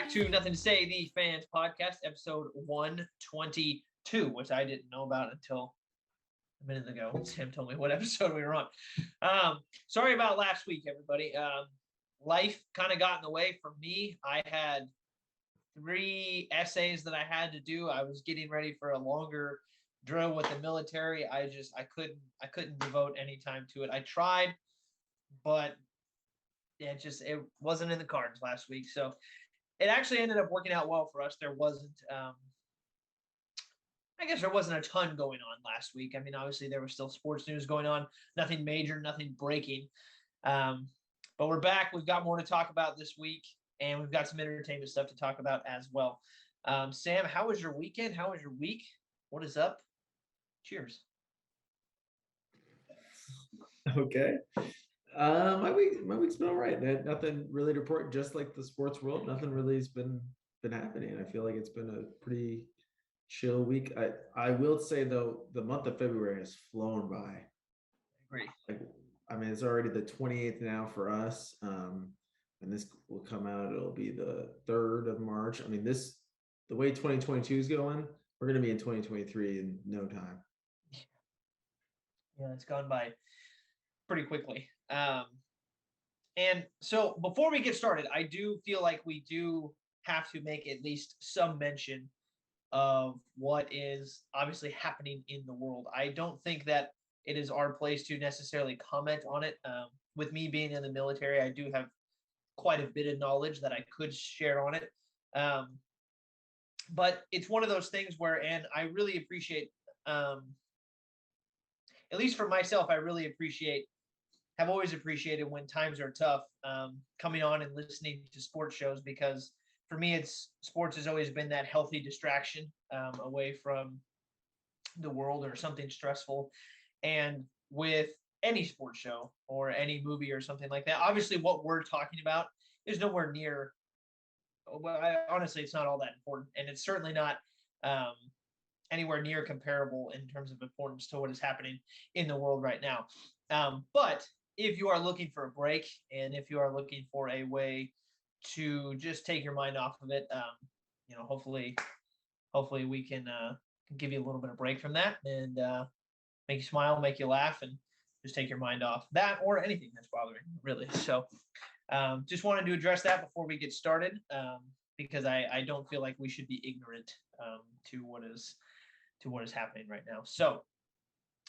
back to Nothing to Say, the Fans Podcast, episode 122, which I didn't know about until a minute ago. Sam told me what episode we were on. Sorry about last week, everybody. Life kind of got in the way for me. I had 3 essays that I had to do. I was getting ready for a longer drill with the military. I couldn't devote any time to it. I tried, but it wasn't in the cards last week. So it actually ended up working out well for us. There wasn't a ton going on last week. I mean, obviously there was still sports news going on, nothing major, nothing breaking. But we're back. We've got more to talk about this week, and we've got some entertainment stuff to talk about as well. Sam, how was your weekend? How was your week? What is up? Cheers. Okay. My week's been all right. Nothing really to report. Just like the sports world, nothing really has been happening. I feel like it's been a pretty chill week. I will say though, the month of February has flown by. Great. I mean, it's already the 28th now for us. And this will come out. It'll be the 3rd of March. I mean, the way 2022 is going, we're going to be in 2023 in no time. Yeah, it's gone by pretty quickly. And so before we get started, I do feel like we do have to make at least some mention of what is obviously happening in the world. I don't think that it is our place to necessarily comment on it. With me being in the military, I do have quite a bit of knowledge that I could share on it. But it's one of those things where, and I really appreciate, at least for myself, I really have always appreciated when times are tough, coming on and listening to sports shows, because for me, sports has always been that healthy distraction away from the world or something stressful. And with any sports show or any movie or something like that, obviously what we're talking about is nowhere near, well, honestly, it's not all that important. And it's certainly not anywhere near comparable in terms of importance to what is happening in the world right now. But if you are looking for a break, and if you are looking for a way to just take your mind off of it, hopefully we can give you a little bit of break from that and make you smile, make you laugh, and just take your mind off that or anything that's bothering you, really. So just wanted to address that before we get started, because I don't feel like we should be ignorant to what is happening right now. So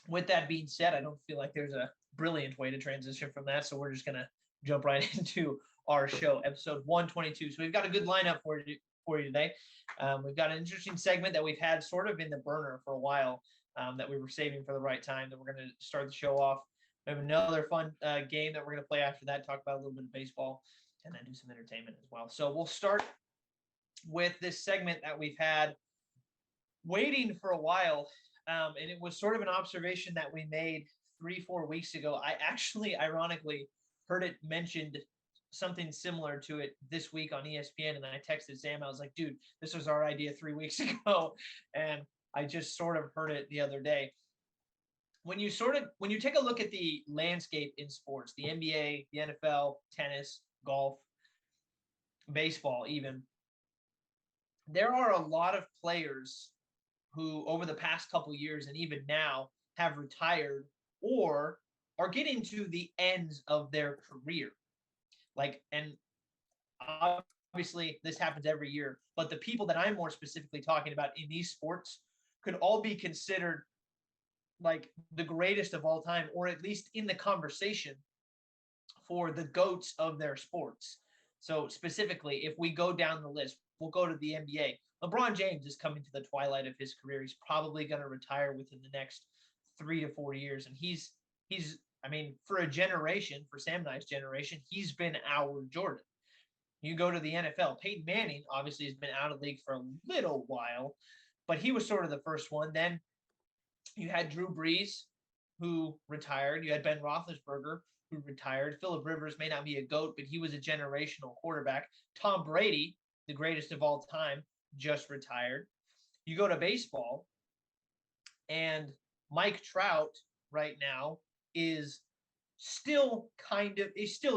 with that being said, I don't feel like there's a brilliant way to transition from that. So we're just going to jump right into our show, episode 122. So we've got a good lineup for you today. We've got an interesting segment that we've had sort of in the burner for a while, that we were saving for the right time, that we're going to start the show off. We have another fun game that we're going to play after that, talk about a little bit of baseball, and then do some entertainment as well. So we'll start with this segment that we've had waiting for a while. And it was sort of an observation that we made 3-4 weeks ago. I actually, ironically, heard it mentioned something similar to it this week on ESPN. And I texted Sam. I was like, dude, this was our idea 3 weeks ago. And I just sort of heard it the other day. When you take a look at the landscape in sports, the NBA, the NFL, tennis, golf, baseball, even, there are a lot of players who over the past couple years and even now have retired or are getting to the ends of their career. And obviously this happens every year, but the people that I'm more specifically talking about in these sports could all be considered like the greatest of all time, or at least in the conversation for the GOATs of their sports. So specifically, if we go down the list, we'll go to the NBA. LeBron James is coming to the twilight of his career. He's probably going to retire within the next 3 to 4 years. And he's, I mean, for a generation, for Sam and I's generation, he's been our Jordan. You go to the NFL, Peyton Manning obviously has been out of the league for a little while, but he was sort of the first one. Then you had Drew Brees, who retired. You had Ben Roethlisberger, who retired. Phillip Rivers may not be a GOAT, but he was a generational quarterback. Tom Brady, the greatest of all time, just retired. You go to baseball, and Mike Trout right now is still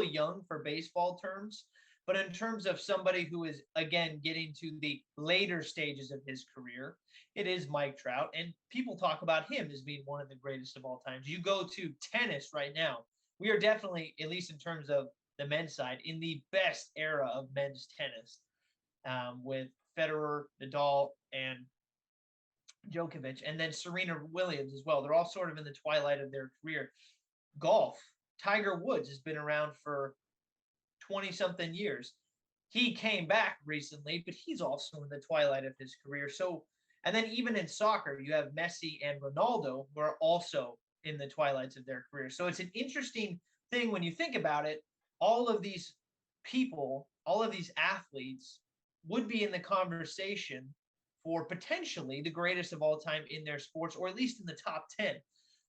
young for baseball terms, But in terms of somebody who is, again, getting to the later stages of his career, it is Mike Trout. And people talk about him as being one of the greatest of all times. You go to tennis right now, we are definitely, at least in terms of the men's side, in the best era of men's tennis, with Federer, Nadal, and Djokovic, and then Serena Williams as well. They're all sort of in the twilight of their career. Golf, Tiger Woods has been around for 20 something years. He came back recently, but he's also in the twilight of his career. So, and then even in soccer, you have Messi and Ronaldo, who are also in the twilights of their career. So it's an interesting thing when you think about it. All of these people, all of these athletes would be in the conversation for potentially the greatest of all time in their sports, or at least in the top 10.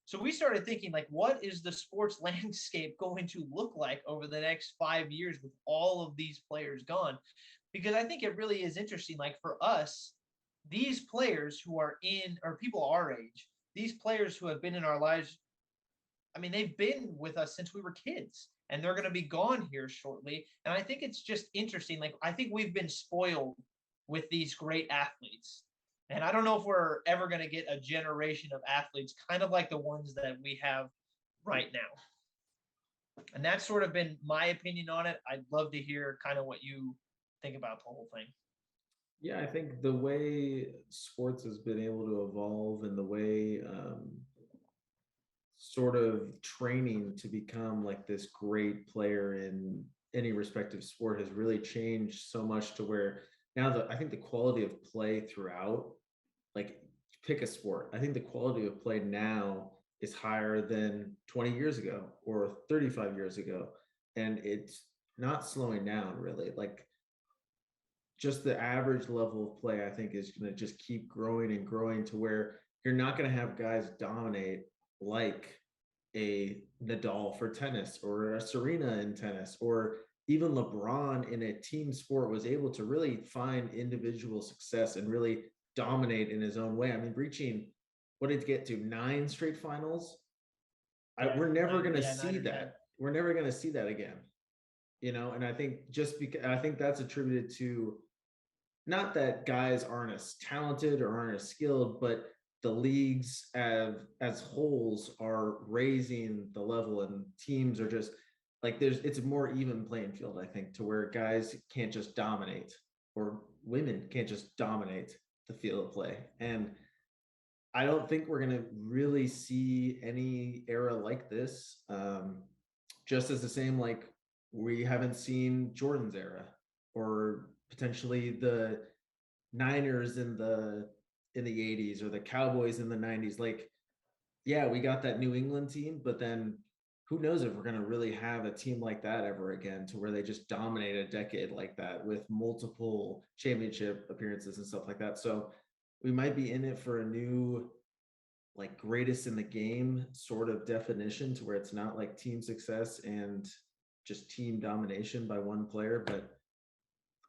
So we started thinking, like, what is the sports landscape going to look like over the next 5 years with all of these players gone? Because I think it really is interesting. Like, for us, these players who are in, or people our age, these players who have been in our lives, I mean, they've been with us since we were kids, and they're going to be gone here shortly. And I think it's just interesting. Like, I think we've been spoiled with these great athletes. And I don't know if we're ever going to get a generation of athletes kind of like the ones that we have right now. And that's sort of been my opinion on it. I'd love to hear kind of what you think about the whole thing. Yeah, I think the way sports has been able to evolve and the way sort of training to become like this great player in any respective sport has really changed so much to where now I think the quality of play throughout, like, pick a sport. I think the quality of play now is higher than 20 years ago or 35 years ago. And it's not slowing down really. Like, just the average level of play, I think, is going to just keep growing and growing to where you're not going to have guys dominate like a Nadal for tennis or a Serena in tennis, or even LeBron in a team sport was able to really find individual success and really dominate in his own way. I mean, reaching, what did it get to, 9 straight finals? We're never going to see that. We're never going to see that again, and I think just because I think that's attributed to not that guys aren't as talented or aren't as skilled, but the leagues as wholes are raising the level, and teams are just like, it's a more even playing field, I think, to where guys can't just dominate, or women can't just dominate the field of play. And I don't think we're going to really see any era like this. Just as the same, like, we haven't seen Jordan's era, or potentially the Niners in the 80s, or the Cowboys in the 90s. Like, yeah, we got that New England team, but then who knows if we're going to really have a team like that ever again, to where they just dominate a decade like that with multiple championship appearances and stuff like that. So we might be in it for a new, like, greatest in the game sort of definition, to where it's not like team success and just team domination by one player. But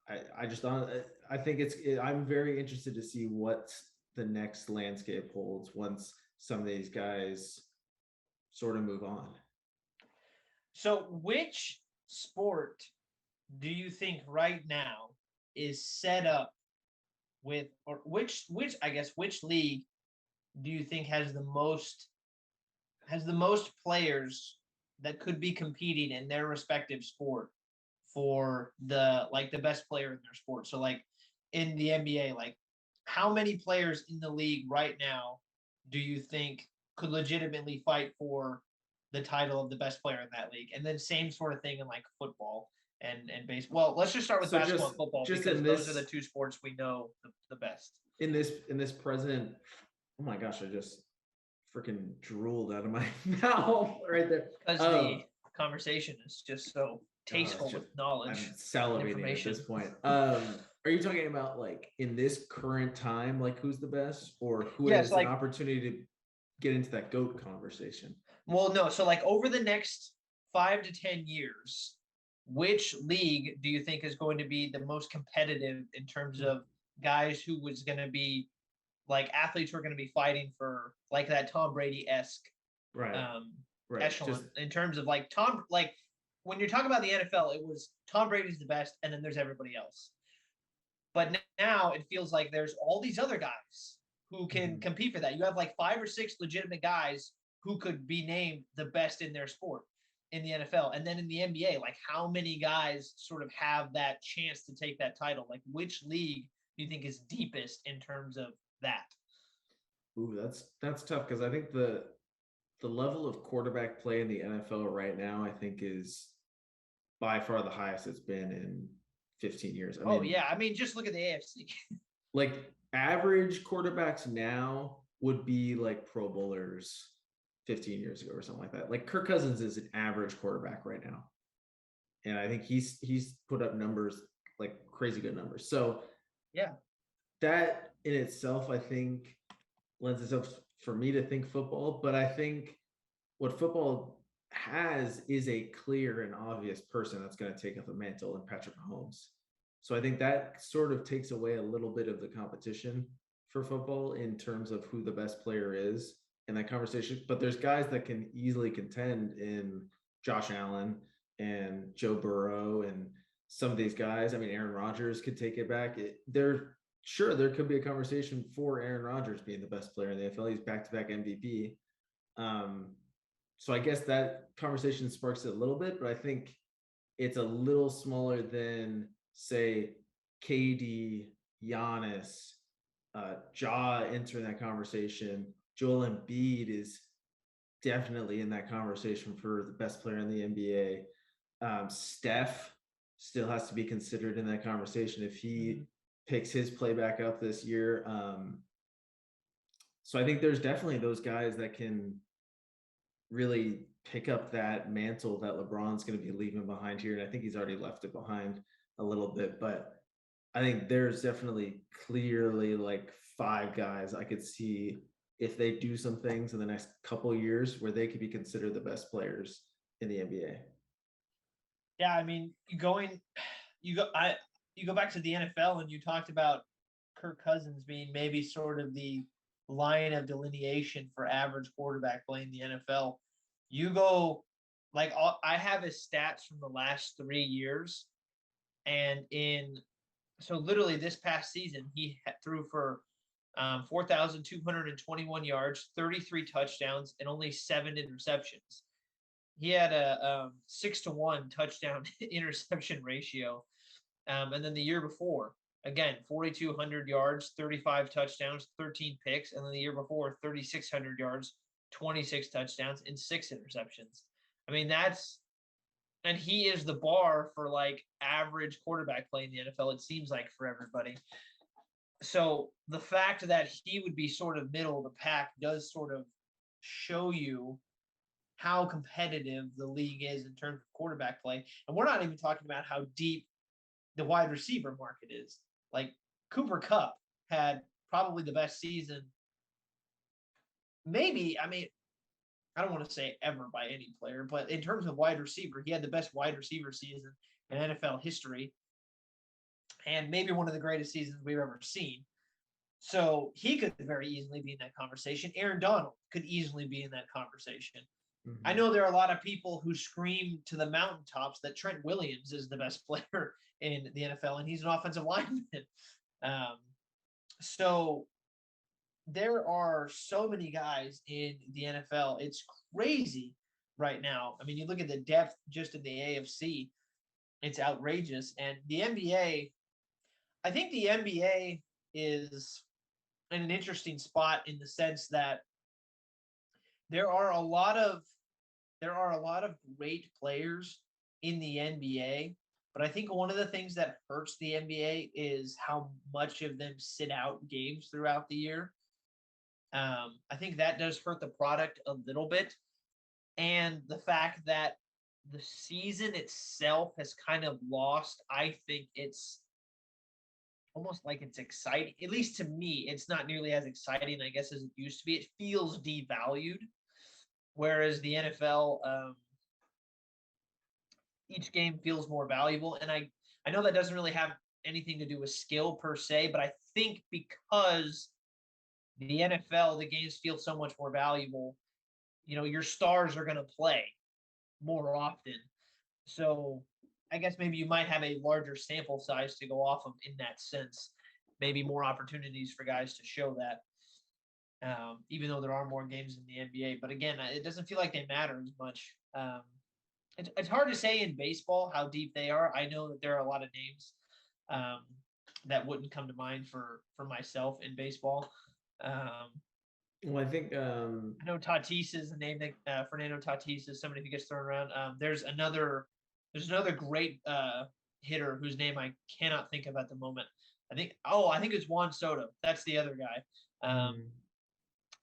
I just don't, I think I'm very interested to see what the next landscape holds once some of these guys sort of move on. So which sport do you think right now is set up with, or which league do you think has the most players that could be competing in their respective sport for the best player in their sport? So, like, in the NBA, like, how many players in the league right now do you think could legitimately fight for the title of the best player in that league? And then same sort of thing in, like, football and baseball. Well, let's just start with basketball and football, because those are the two sports we know the best. In this present, oh my gosh, I just freaking drooled out of my mouth right there. Because the conversation is just so tasteful with knowledge. I'm salivating at this point. Are you talking about, like, in this current time, like, who's the best, or who has an opportunity to get into that GOAT conversation? Well, no. So, like, over the next 5 to 10 years, which league do you think is going to be the most competitive in terms of guys who was going to be, like, athletes who are going to be fighting for, like, that Tom Brady-esque echelon, in terms of, like, when you're talking about the NFL, it was Tom Brady's the best, and then there's everybody else. But now it feels like there's all these other guys who can compete for that. You have like 5 or 6 legitimate guys who could be named the best in their sport in the NFL. And then in the NBA, like how many guys sort of have that chance to take that title? Like which league do you think is deepest in terms of that? Ooh, that's tough because I think the level of quarterback play in the NFL right now, I think, is by far the highest it's been in 15 years. I Oh mean, yeah, I mean just look at the AFC. like average quarterbacks now would be like Pro Bowlers 15 years ago or something like that. Like Kirk Cousins is an average quarterback right now. And I think he's put up numbers like crazy good numbers. So yeah, that in itself, I think, lends itself for me to think football. But I think what football has is a clear and obvious person that's going to take up the mantle in Patrick Mahomes. So I think that sort of takes away a little bit of the competition for football in terms of who the best player is in that conversation. But there's guys that can easily contend in Josh Allen and Joe Burrow and some of these guys. I mean, Aaron Rodgers could take it back. Sure, there could be a conversation for Aaron Rodgers being the best player in the NFL. He's back-to-back MVP. So I guess that conversation sparks it a little bit, but I think it's a little smaller than, say, KD, Giannis, Ja entering that conversation. Joel Embiid is definitely in that conversation for the best player in the NBA. Steph still has to be considered in that conversation if he picks his play back up this year. So I think there's definitely those guys that can really pick up that mantle that LeBron's going to be leaving behind here. And I think he's already left it behind a little bit, but I think there's definitely clearly like 5 guys I could see if they do some things in the next couple of years where they could be considered the best players in the NBA. Yeah, I mean, you go back to the NFL and you talked about Kirk Cousins being maybe sort of the line of delineation for average quarterback playing the NFL. You go like I have his stats from the last 3 years, and so literally this past season he threw for 4,221 yards, 33 touchdowns, and only 7 interceptions. He had a 6-to-1 touchdown interception ratio. And then the year before, again, 4,200 yards, 35 touchdowns, 13 picks. And then the year before, 3,600 yards, 26 touchdowns, and 6 interceptions. I mean, and he is the bar for like average quarterback play in the NFL, it seems like, for everybody. So the fact that he would be sort of middle of the pack does sort of show you how competitive the league is in terms of quarterback play. And we're not even talking about how deep the wide receiver market is. Like Cooper Kupp had probably the best season. Maybe, I mean, I don't want to say ever by any player, but in terms of wide receiver, he had the best wide receiver season in NFL history and maybe one of the greatest seasons we've ever seen. So he could very easily be in that conversation. Aaron Donald could easily be in that conversation. I know there are a lot of people who scream to the mountaintops that Trent Williams is the best player in the NFL, and he's an offensive lineman. So there are so many guys in the NFL. It's crazy right now. I mean, you look at the depth just in the AFC, it's outrageous. And the NBA, I think the NBA is in an interesting spot in the sense that there are a lot of great players in the NBA, but I think one of the things that hurts the NBA is how much of them sit out games throughout the year. I think that does hurt the product a little bit. And the fact that the season itself has kind of lost, I think it's almost like it's exciting. At least to me, it's not nearly as exciting, I guess, as it used to be. It feels devalued. Whereas the NFL, each game feels more valuable. And I know that doesn't really have anything to do with skill per se, but I think because the NFL, the games feel so much more valuable, your stars are going to play more often. So I guess maybe you might have a larger sample size to go off of in that sense. Maybe more opportunities for guys to show that, even though there are more games in the NBA. But again, it doesn't feel like they matter as much. It's hard to say in baseball how deep they are. I know that there are a lot of names um, that wouldn't come to mind for myself in baseball. Well, I think I know Tatis is the name that Fernando Tatis is somebody who gets thrown around. There's another great hitter whose name I cannot think of at the moment. I think it's Juan Soto. That's the other guy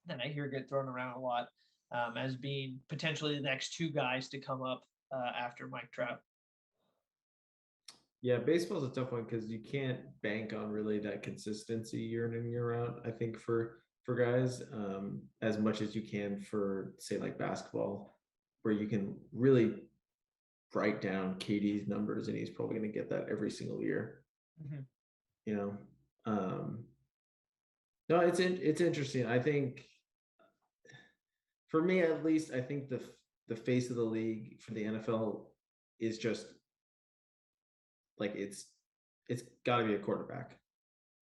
that I hear get thrown around a lot as being potentially the next two guys to come up after Mike Trout. yeah, baseball's a tough one because you can't bank on really that consistency year in and year out. I think for guys, as much as you can for say like basketball, where you can really write down KD's numbers and he's probably going to get that every single year. Mm-hmm. You know, no, it's interesting. I think for me at least, I think the face of the league for the NFL is just like it's got to be a quarterback.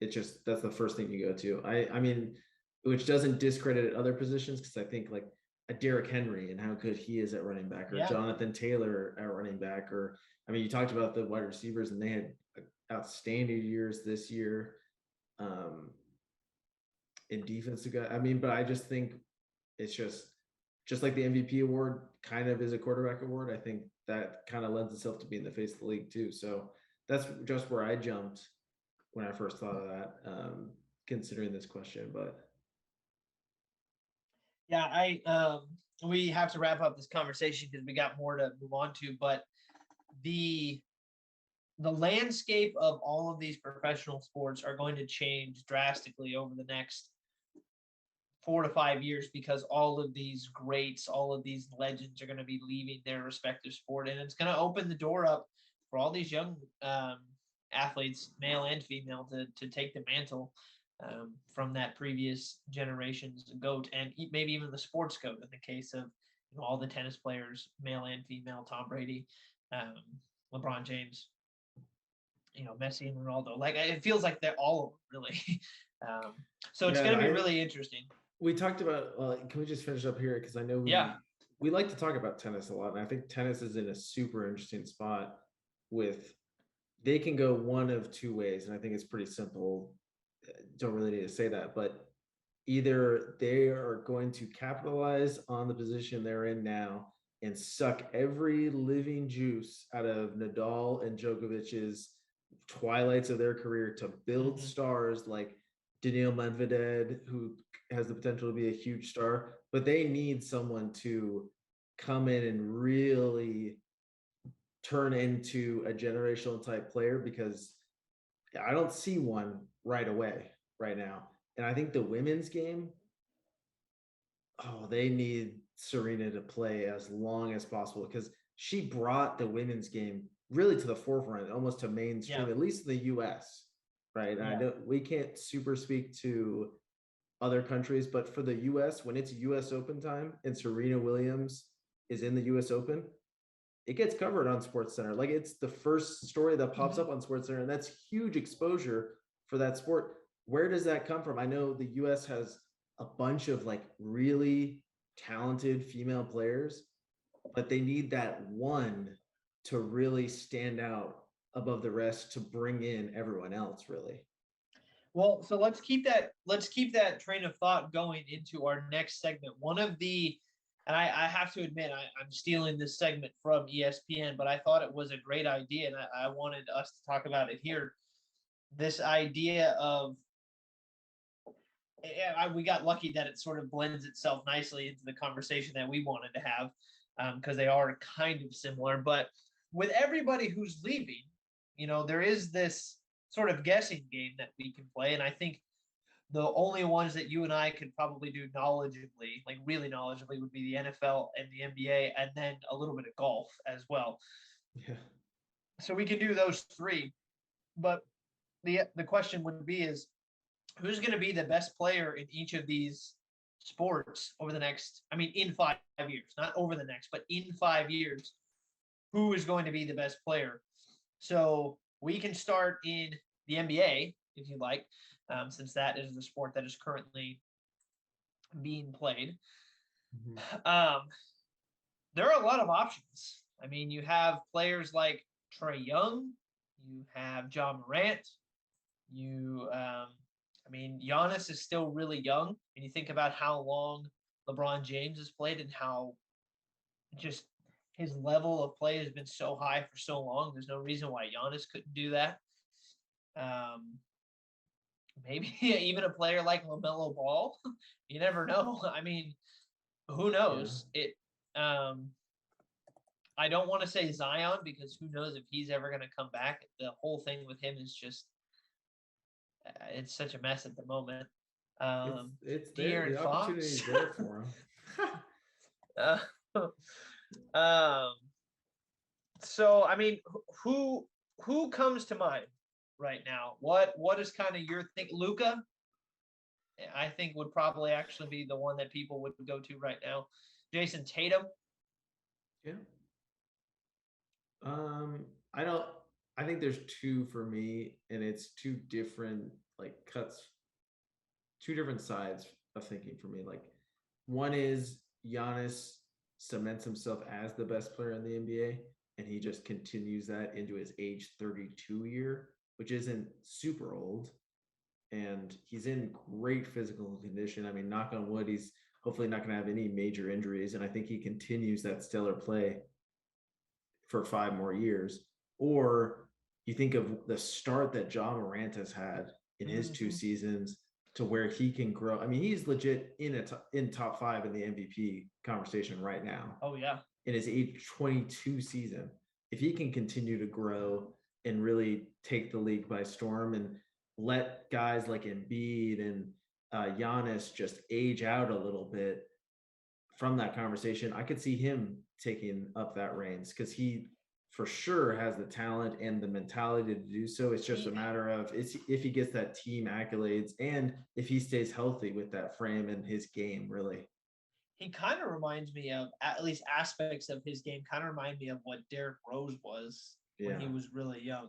It's just that's the first thing you go to. I mean, which doesn't discredit other positions because I think like a Derrick Henry and how good he is at running back, or Yeah. Jonathan Taylor at running back, or I mean, you talked about the wide receivers and they had outstanding years this year. In defense, I mean, but I just think it's just like the MVP award kind of is a quarterback award. I think that kind of lends itself to being the face of the league too. So that's just where I jumped when I first thought of that, considering this question. But Yeah, we have to wrap up this conversation because we got more to move on to, but the landscape of all of these professional sports are going to change drastically over the next 4 to 5 years because all of these greats, all of these legends are going to be leaving their respective sport, and it's going to open the door up for all these young athletes, male and female, to take the mantle from that previous generation's GOAT, and maybe even the sports GOAT in the case of all the tennis players, male and female, Tom Brady, LeBron James, Messi and Ronaldo. Like it feels like they're all of them, really. So it's going to be really interesting. We talked about. Can we just finish up here because I know we like to talk about tennis a lot, and I think tennis is in a super interesting spot. With they can go one of two ways, and I think it's pretty simple. Don't really need to say that, but either they are going to capitalize on the position they're in now and suck every living juice out of Nadal and Djokovic's twilights of their career to build stars like Daniil Medvedev, who has the potential to be a huge star, but they need someone to come in and really turn into a generational type player because I don't see one right away right now. And I think the women's game, they need Serena to play as long as possible because she brought the women's game really to the forefront, almost to mainstream, at least in the US, right? And I know we can't super speak to other countries, but for the US, when it's US Open time and Serena Williams is in the US Open, it gets covered on SportsCenter. Like it's the first story that pops up on SportsCenter, and that's huge exposure for that sport. Where does that come from? I know the US has a bunch of like really talented female players, but they need that one to really stand out above the rest to bring in everyone else, really. Well, so let's keep that train of thought going into our next segment. One of the, and I have to admit, I'm stealing this segment from ESPN, but I thought it was a great idea, and I wanted us to talk about it here. This idea of, we got lucky that it sort of blends itself nicely into the conversation that we wanted to have, because they are kind of similar. But with everybody who's leaving, there is this sort of guessing game that we can play. And I think the only ones that you and I could probably do knowledgeably, like really knowledgeably, would be the NFL and the NBA, and then a little bit of golf as well. Yeah. So we can do those three. But the question would be is who's going to be the best player in each of these sports over the next, in 5 years, not over the next, but in 5 years. who is going to be the best player. So we can start in the NBA if you like, since that is the sport that is currently being played. Um, there are a lot of options. I mean, you have players like Trae Young, you have John Morant, Giannis is still really young. When you think about how long LeBron James has played and how just his level of play has been so high for so long, there's no reason why Giannis couldn't do that. Maybe even a player like LaMelo Ball. You never know. I mean, who knows? I don't want to say Zion because who knows if he's ever going to come back. The whole thing with him is just it's such a mess at the moment. It's there. The opportunity is there for him. So I mean, who comes to mind right now? What is kind of your thing? Luka, I think would probably actually be the one that people would go to right now. Jason Tatum. Yeah. I think there's two for me, and it's two different cuts, two different sides of thinking for me. Like, one is Giannis cements himself as the best player in the NBA, and he just continues that into his age 32 year, which isn't super old. And he's in great physical condition. I mean, knock on wood, he's hopefully not going to have any major injuries. And I think he continues that stellar play for 5 more years. Or you think of the start that John Morant has had in his 2 seasons to where he can grow. I mean, he's legit in top 5 in the MVP conversation right now. Oh, yeah. In his age 22 season. If he can continue to grow and really take the league by storm and let guys like Embiid and Giannis just age out a little bit from that conversation, I could see him taking up that reins because he for sure has the talent and the mentality to do so. It's just a matter of if he gets that team accolades and if he stays healthy with that frame and his game, really. He kind of reminds me of, at least aspects of his game kind of remind me of what Derrick Rose was when he was really young.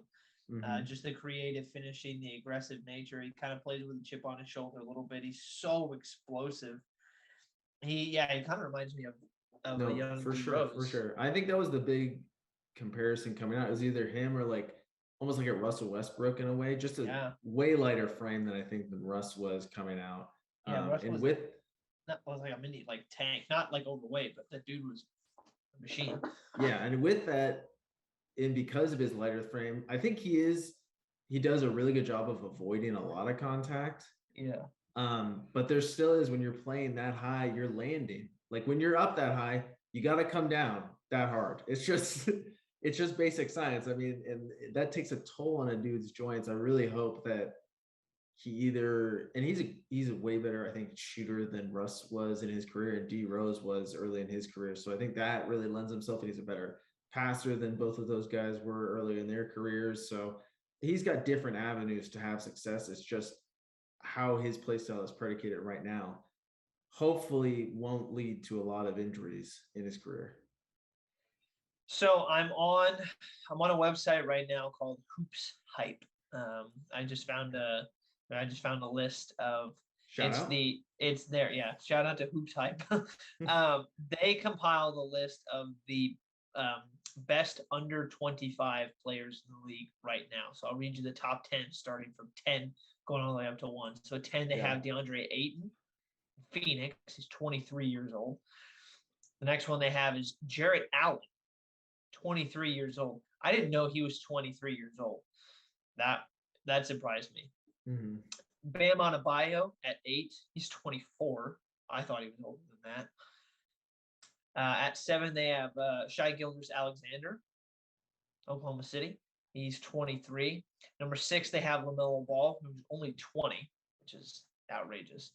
Just the creative finishing, the aggressive nature. He kind of plays with a chip on his shoulder a little bit. He's so explosive. He kind of reminds me of a young for sure, Rose. for sure. I think that was the big comparison coming out. It was either him or almost like a Russell Westbrook in a way, just a way lighter frame than I think than Russ was coming out. Russ and was like a mini tank, not like overweight, but that dude was a machine. Yeah, and with that, and because of his lighter frame, I think he does a really good job of avoiding a lot of contact. Yeah. But there still is, when you're playing that high, you're landing. Like when you're up that high, you got to come down that hard. It's just basic science. I mean, and that takes a toll on a dude's joints. I really hope that he's a way better, I think, shooter than Russ was in his career and D Rose was early in his career. So I think that really lends himself, and he's a better passer than both of those guys were early in their careers. So he's got different avenues to have success. It's just how his play style is predicated right now. Hopefully won't lead to a lot of injuries in his career. So I'm on a website right now called Hoops Hype. I just found a list of it's there. Yeah. Shout out to Hoops Hype. They compiled a list of the best under 25 players in the league right now. So I'll read you the top 10, starting from 10, going all the way up to 1. So 10, they have DeAndre Ayton, Phoenix. He's 23 years old. The next one they have is Jarrett Allen, 23 years old. I didn't know he was 23 years old. That surprised me. Bam Adebayo at 8. He's 24. I thought he was older than that. At 7, they have Shai Gilgeous-Alexander, Oklahoma City. He's 23. Number 6, they have LaMelo Ball, who's only 20, which is outrageous.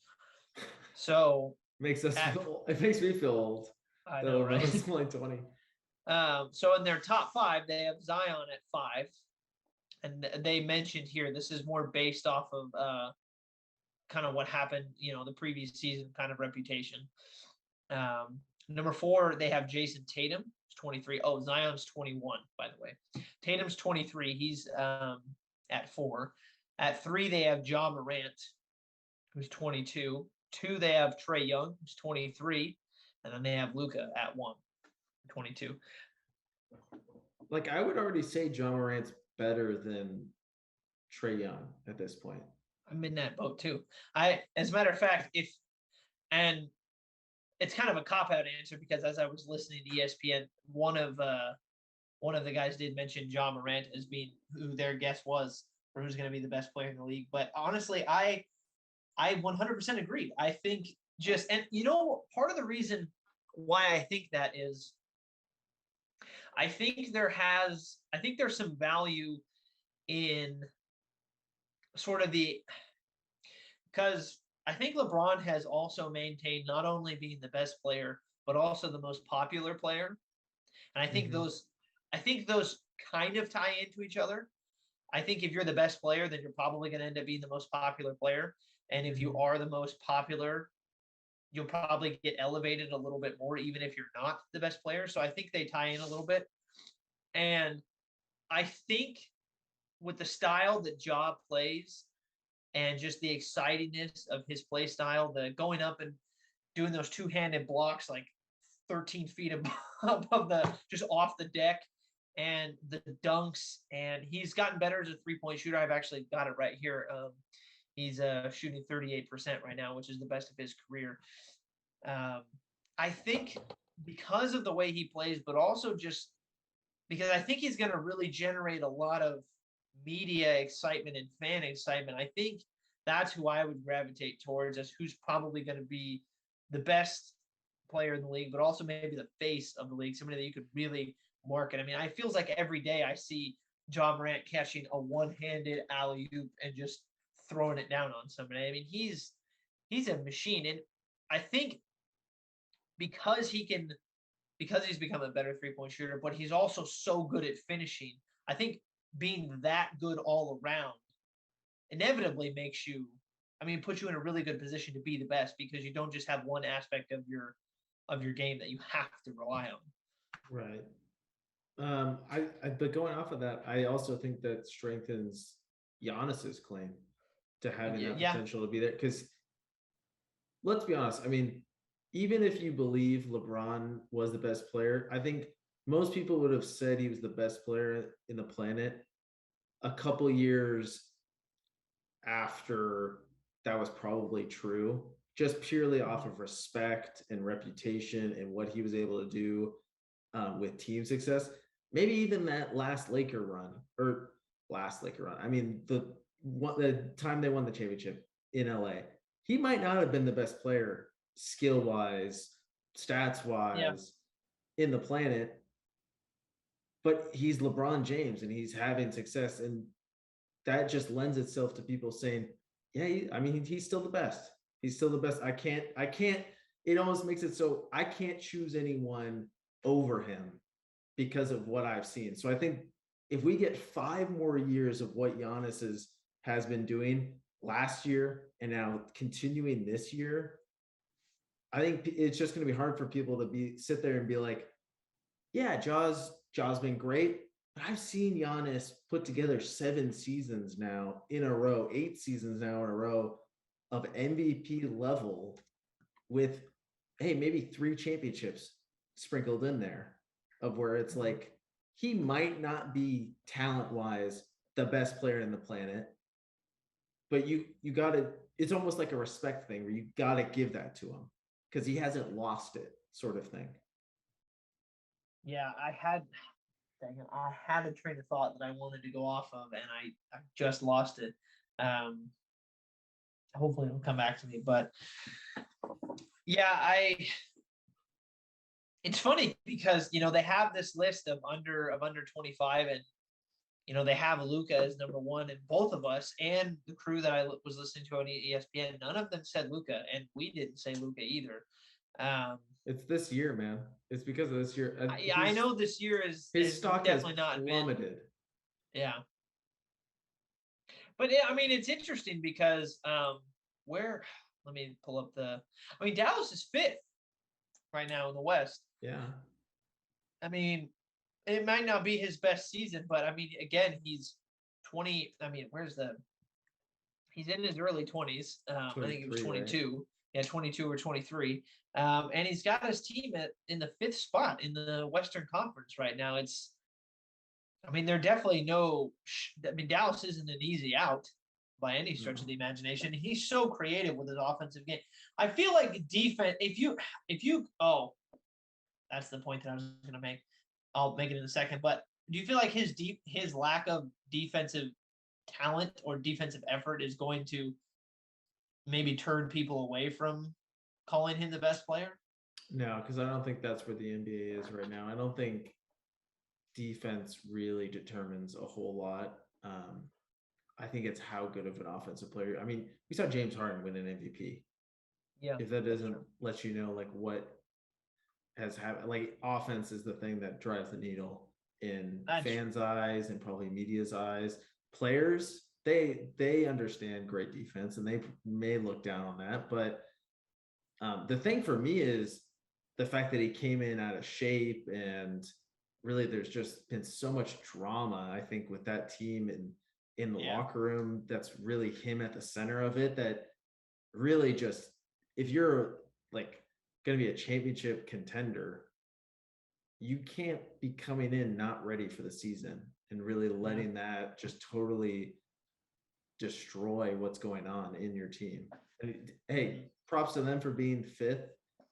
So it makes me feel old. I know, right? It's only 20. So in their top 5, they have Zion at 5. And they mentioned here, this is more based off of kind of what happened, the previous season kind of reputation. Number 4, they have Jason Tatum, who's 23. Oh, Zion's 21, by the way. Tatum's 23. He's at 4. At 3, they have Ja Morant, who's 22. 2, they have Trae Young, who's 23. And then they have Luka at 1, 22. Like, I would already say Ja Morant's better than Trae Young at this point. I'm in that boat too. As a matter of fact, and it's kind of a cop-out answer because as I was listening to ESPN, one of the guys did mention Ja Morant as being who their guess was for who's going to be the best player in the league. But honestly, I 100% agree. I think and part of the reason why I think that is, I think there's some value in sort of because I think LeBron has also maintained not only being the best player, but also the most popular player. And I think those kind of tie into each other. I think if you're the best player, then you're probably going to end up being the most popular player. And if you are the most popular, you'll probably get elevated a little bit more, even if you're not the best player. So I think they tie in a little bit. And I think with the style that Ja plays and just the excitingness of his play style, the going up and doing those two-handed blocks like 13 feet above just off the deck, and the dunks, and he's gotten better as a three-point shooter. I've actually got it right here. He's shooting 38% right now, which is the best of his career. I think because of the way he plays, but also just because I think he's going to really generate a lot of media excitement and fan excitement. I think that's who I would gravitate towards as who's probably going to be the best player in the league, but also maybe the face of the league, somebody that you could really market. I mean, it feels like every day I see Ja Morant catching a one-handed alley-oop and just throwing it down on somebody. I mean, he's a machine. And I think because he's become a better three-point shooter, but he's also so good at finishing, I think being that good all around inevitably puts you in a really good position to be the best, because you don't just have one aspect of your game that you have to rely on. Right. But going off of that, I also think that strengthens Giannis's claim to having that potential to be there. Because let's be honest, I mean, even if you believe LeBron was the best player, I think most people would have said he was the best player in the planet a couple years after that was probably true, just purely off of respect and reputation and what he was able to do with team success. Maybe even that last Laker run. I mean, the time they won the championship in LA, he might not have been the best player skill wise, stats wise in the planet, but he's LeBron James and he's having success, and that just lends itself to people saying, yeah, he's still the best. He's still the best. I can't, it almost makes it so I can't choose anyone over him because of what I've seen. So I think if we get 5 more years of what Giannis has been doing last year and now continuing this year, I think it's just going to be hard for people to sit there and be like, yeah, Ja's been great. But I've seen Giannis put together 7 seasons now in a row, 8 seasons now in a row of MVP level with, hey, maybe 3 championships sprinkled in there, of where it's like, he might not be talent-wise the best player in the planet, but you got to, it's almost like a respect thing where you got to give that to him because he hasn't lost it, sort of thing. Yeah, I had a train of thought that I wanted to go off of, and I just lost it. Hopefully it'll come back to me. But yeah, it's funny because they have this list of under 25, and they have Luka as number 1, and both of us and the crew that I was listening to on ESPN, none of them said Luka, and we didn't say Luka either. It's this year, man. It's because of this year. I know this year his stock definitely has plummeted. Yeah. But it's interesting because let me pull up Dallas is 5th. right now in the West. Yeah. I mean, it might not be his best season, but I mean, again, he's 20. I mean, he's in his early 20s. I think he was 23, right? 22. Yeah, 22 or 23. And he's got his team in the 5th spot in the Western Conference right now. I mean, they're definitely I mean, Dallas isn't an easy out by any stretch of No. the imagination. He's so creative with his offensive game. I feel like defense, oh, that's the point that I was going to make. I'll make it in a second. But do you feel like his lack of defensive talent or defensive effort is going to maybe turn people away from calling him the best player? No, because I don't think that's where the NBA is right now. I don't think defense really determines a whole lot. I think it's how good of an offensive player. I mean, we saw James Harden win an MVP. Yeah. If that doesn't let you know like what has happened, like offense is the thing that drives the needle in fans' eyes and probably media's eyes. Players, they understand great defense and they may look down on that, but the thing for me is the fact that he came in out of shape, and really there's just been so much drama, I think, with that team and in the locker room. That's really him at the center of it. That really just, if you're like going to be a championship contender, you can't be coming in not ready for the season and really letting that just totally destroy what's going on in your team. And hey, props to them for being 5th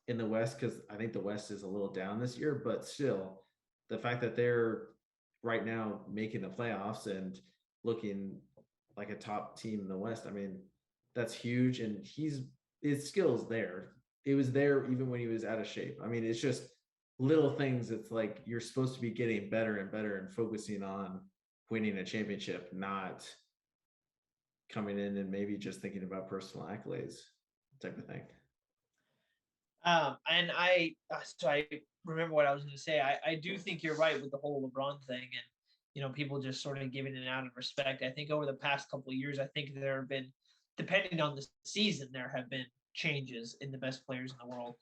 in the West, because I think the West is a little down this year, but still, the fact that they're right now making the playoffs and looking like a top team in the West, I mean, that's huge. And his skills there. It was there even when he was out of shape. I mean, it's just little things. It's like you're supposed to be getting better and better and focusing on winning a championship, not coming in and maybe just thinking about personal accolades type of thing. And so I remember what I was going to say. I do think you're right with the whole LeBron thing, and people just sort of giving it out of respect. I think over the past couple of years, I think there have been, depending on the season, there have been changes in the best players in the world.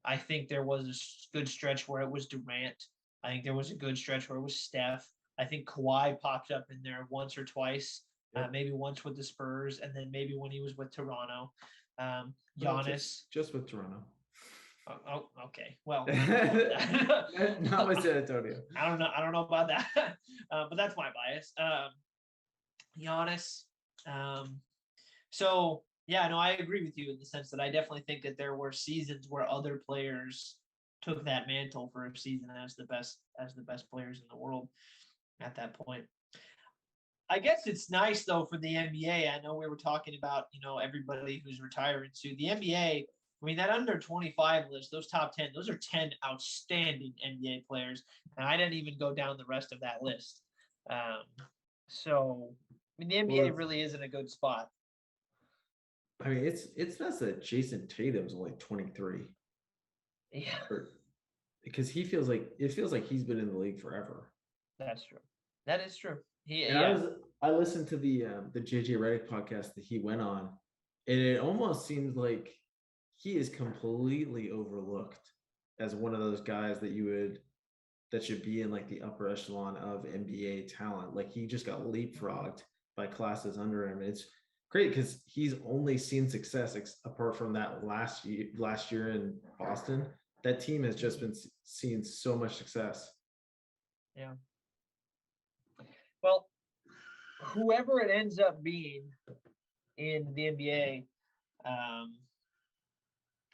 I think there was a good stretch where it was Durant. I think there was a good stretch where it was Steph. I think Kawhi popped up in there once or twice, maybe once with the Spurs, and then maybe when he was with Toronto. Giannis. Just with Toronto. Oh, okay. Well, not with San Antonio. I don't know about that, but that's my bias. Giannis. So yeah, no, I agree with you in the sense that I definitely think that there were seasons where other players took that mantle for a season as the best players in the world at that point. I guess it's nice though for the NBA. I know we were talking about everybody who's retiring soon. The NBA. I mean, that under 25 list, those top 10, those are 10 outstanding NBA players. And I didn't even go down the rest of that list. So, I mean, the NBA really is in a good spot. I mean, it's nice that Jason Tatum's only 23. Yeah. Because it feels like he's been in the league forever. That's true. That is true. I listened to the JJ Redick podcast that he went on, and it almost seems like he is completely overlooked as one of those guys that should be in like the upper echelon of NBA talent. Like he just got leapfrogged by classes under him. It's great because he's only seen success apart from that last year in Boston. That team has just been seeing so much success. Yeah. Well, whoever it ends up being in the NBA,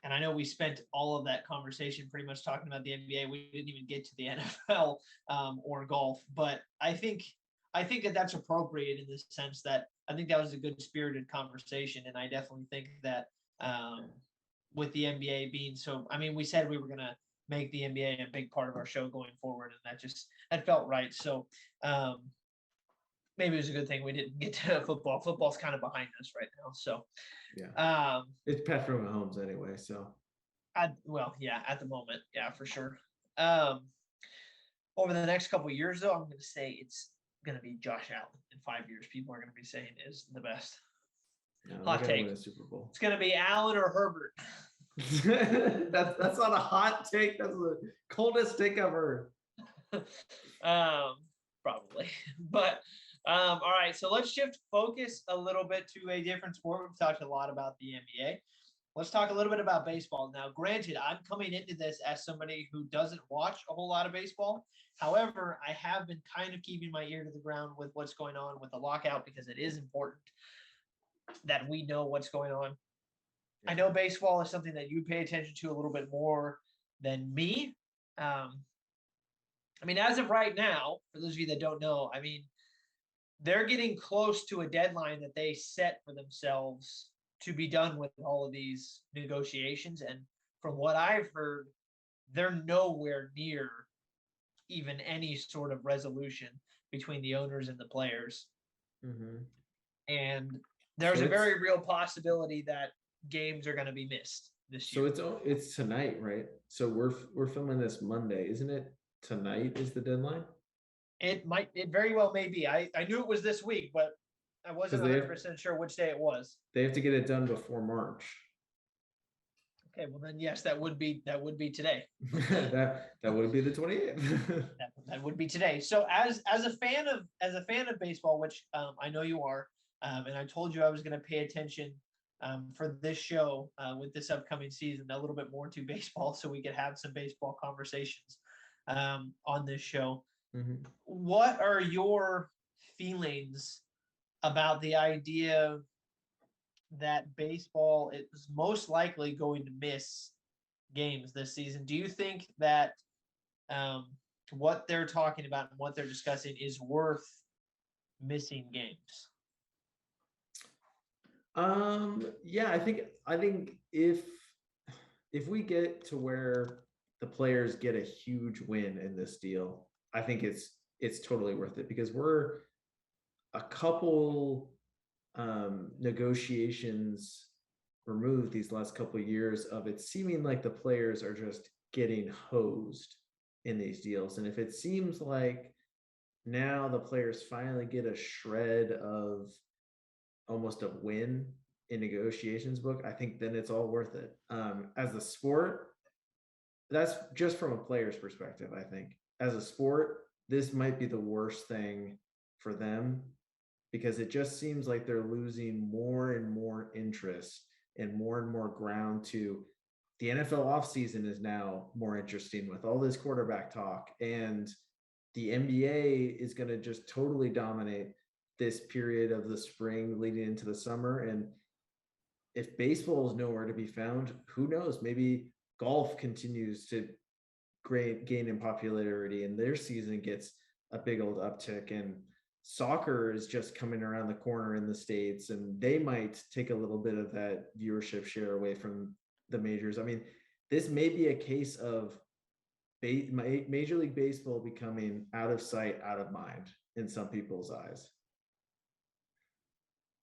and I know we spent all of that conversation pretty much talking about the NBA. We didn't even get to the NFL or golf, but I think that that's appropriate in the sense that I think that was a good spirited conversation, and I definitely think that with the NBA being so, I mean, we said we were going to make the NBA a big part of our show going forward, and that felt right. So maybe it was a good thing we didn't get to football. Football's kind of behind us right now. So yeah, it's Patrick Mahomes anyway. So at the moment, yeah, for sure. Over the next couple of years, though, I'm going to say it's going to be Josh Allen in 5 years. People are going to be saying is the best. No, Hot take. win a Super Bowl. It's going to be Allen or Herbert. That's not a hot take. That's the coldest take I've heard. Probably. But all right, so let's shift focus a little bit to a different sport. We've talked a lot about the NBA. Let's talk a little bit about baseball. Now, granted, I'm coming into this as somebody who doesn't watch a whole lot of baseball. However, I have been kind of keeping my ear to the ground with what's going on with the lockout because it is important that we know what's going on. I know baseball is something that you pay attention to a little bit more than me. Um, I mean, as of right now, for those of you that don't know, I mean, they're getting close to a deadline that they set for themselves to be done with all of these negotiations. And from what I've heard, they're nowhere near even any sort of resolution between the owners and the players. Mm-hmm. And there's a very real possibility that games are going to be missed this year. So it's tonight, right? So we're filming this Monday, isn't it? Tonight is the deadline. It very well may be. I knew it was this week, but I wasn't 100% sure which day it was. They have to get it done before March. Okay, well then yes, that would be today. that would be the 28th. that would be today. So as a fan of baseball, which I know you are, and I told you I was going to pay attention for this show with this upcoming season a little bit more to baseball, so we could have some baseball conversations on this show. Mm-hmm. What are your feelings about the idea that baseball is most likely going to miss games this season? Do you think that what they're talking about and what they're discussing is worth missing games? Yeah, I think if we get to where the players get a huge win in this deal, I think it's totally worth it, because we're a couple negotiations removed these last couple of years of it seeming like the players are just getting hosed in these deals. And if it seems like now the players finally get a shred of almost a win in negotiations book, I think then it's all worth it. As a sport, that's just from a player's perspective. I think as a sport, this might be the worst thing for them, because it just seems like they're losing more and more interest and more ground to the NFL offseason is now more interesting with all this quarterback talk, and the NBA is going to just totally dominate this period of the spring leading into the summer. And if baseball is nowhere to be found, who knows? Maybe golf continues to gain in popularity and their season gets a big old uptick, and soccer is just coming around the corner in the States, and they might take a little bit of that viewership share away from the majors. I mean, this may be a case of Major League Baseball becoming out of sight, out of mind in some people's eyes.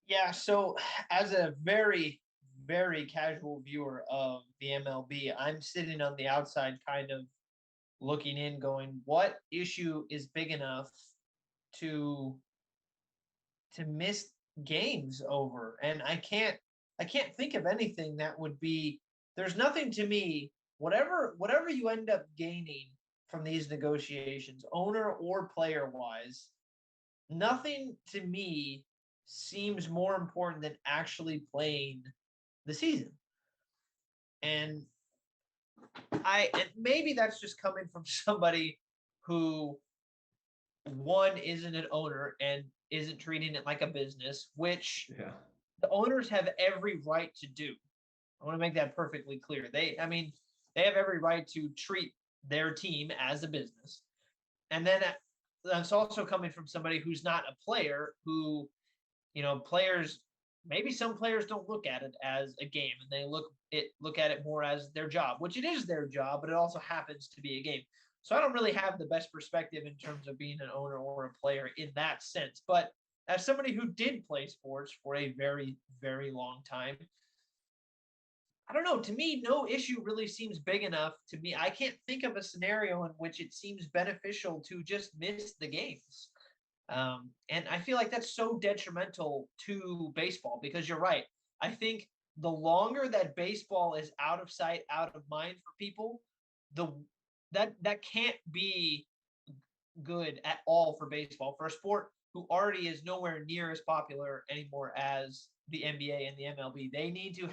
Yeah, so as a very, very casual viewer of the MLB, I'm sitting on the outside kind of looking in going, what issue is big enough to miss games over? And I can't think of anything that would be, there's nothing to me, whatever you end up gaining from these negotiations, owner or player wise, nothing to me seems more important than actually playing the season. And maybe that's just coming from somebody who, one, isn't an owner and isn't treating it like a business, which the owners have every right to do. I want to make that perfectly clear. They have every right to treat their team as a business. And then that's also coming from somebody who's not a player, who, maybe some players don't look at it as a game, and they look at it more as their job, which it is their job, but it also happens to be a game. So I don't really have the best perspective in terms of being an owner or a player in that sense. But as somebody who did play sports for a very, very long time, I don't know. To me, no issue really seems big enough to me. I can't think of a scenario in which it seems beneficial to just miss the games. And I feel like that's so detrimental to baseball, because you're right. I think the longer that baseball is out of sight, out of mind for people, the that can't be good at all for baseball, for a sport who already is nowhere near as popular anymore as the NBA and the MLB. They need to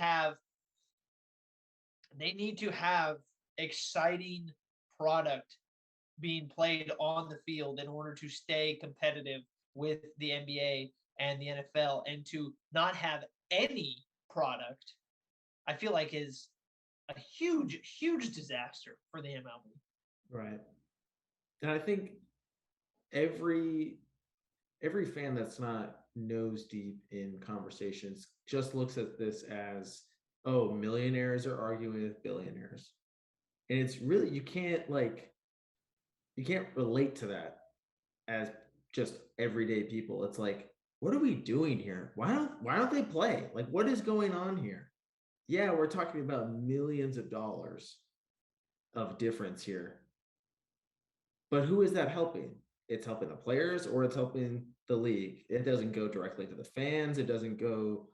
have exciting product being played on the field in order to stay competitive with the NBA and the NFL. And to not have any product, I feel like is a huge, huge disaster for the MLB. Right. And I think every fan that's not nose deep in conversations just looks at this as, oh, millionaires are arguing with billionaires. And it's really, you can't relate to that as just everyday people. It's like, what are we doing here? Why don't they play? Like, what is going on here? Yeah, we're talking about millions of dollars of difference here. But who is that helping? It's helping the players or it's helping the league. It doesn't go directly to the fans. It doesn't go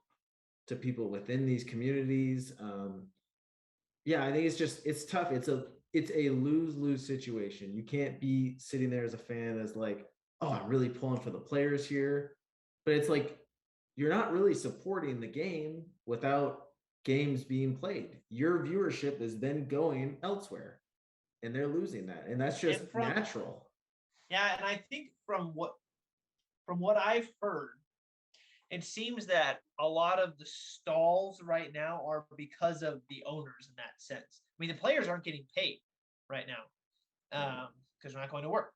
to people within these communities. Yeah, I think it's tough. It's a lose-lose situation. You can't be sitting there as a fan as like, oh, I'm really pulling for the players here. But it's like, you're not really supporting the game without games being played. Your viewership is then going elsewhere and they're losing that. And that's just natural. Yeah, and I think from what I've heard, it seems that a lot of the stalls right now are because of the owners in that sense. I mean, the players aren't getting paid right now because they're not going to work.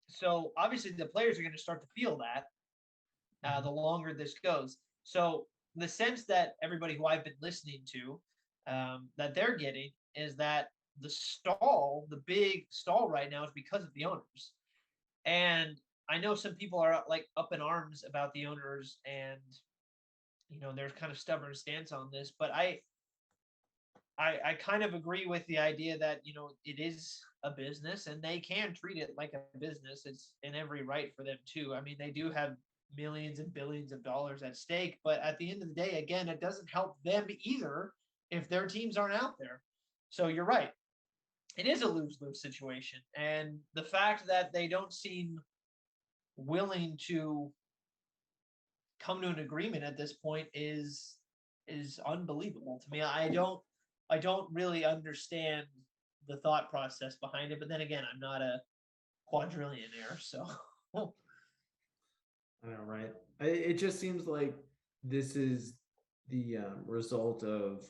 So obviously the players are going to start to feel that the longer this goes. So the sense that everybody who I've been listening to that they're getting is that the big stall right now is because of the owners. And I know some people are like up in arms about the owners and there's kind of stubborn stance on this, but I kind of agree with the idea that it is a business and they can treat it like a business. It's in every right for them too. I mean, they do have millions and billions of dollars at stake, but at the end of the day, again, it doesn't help them either if their teams aren't out there. So you're right. It is a lose-lose situation. And the fact that they don't seem willing to come to an agreement at this point is unbelievable to me. I don't really understand the thought process behind it, but then again, I'm not a quadrillionaire, so I know, right? It just seems like this is the result of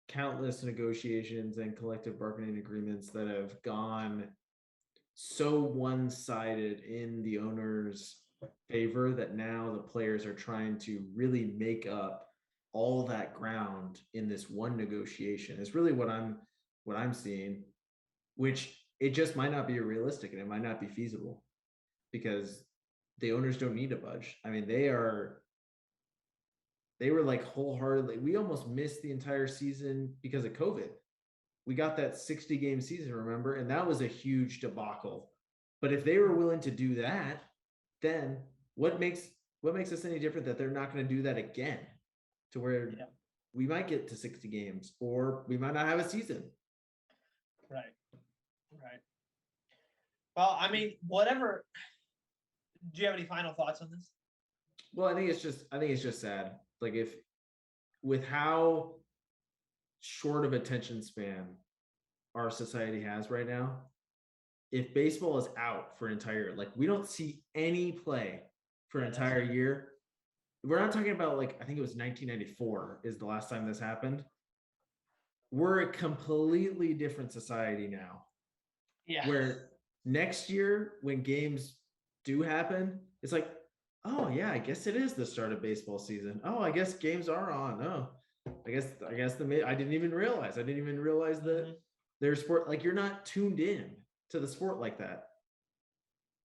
countless negotiations and collective bargaining agreements that have gone so one-sided in the owner's favor that now the players are trying to really make up all that ground in this one negotiation. Is really what I'm seeing, which it just might not be realistic and it might not be feasible because the owners don't need to budge. I mean, they were like wholeheartedly, we almost missed the entire season because of COVID. We got that 60 game season, remember? And that was a huge debacle. But if they were willing to do that, then what makes us any different that they're not going to do that again to where we might get to 60 games or we might not have a season. Right. Well, I mean, whatever. Do you have any final thoughts on this? Well, I think it's just sad. Like if with how short of attention span our society has right now, if baseball is out for an entire, like we don't see any play for an entire year. We're not talking about like, I think it was 1994 is the last time this happened. We're a completely different society now. Yeah. Where next year when games do happen, it's like, oh yeah, I guess it is the start of baseball season. Oh, I guess games are on. Oh, I guess I didn't even realize that their sport, like you're not tuned in to the sport like that.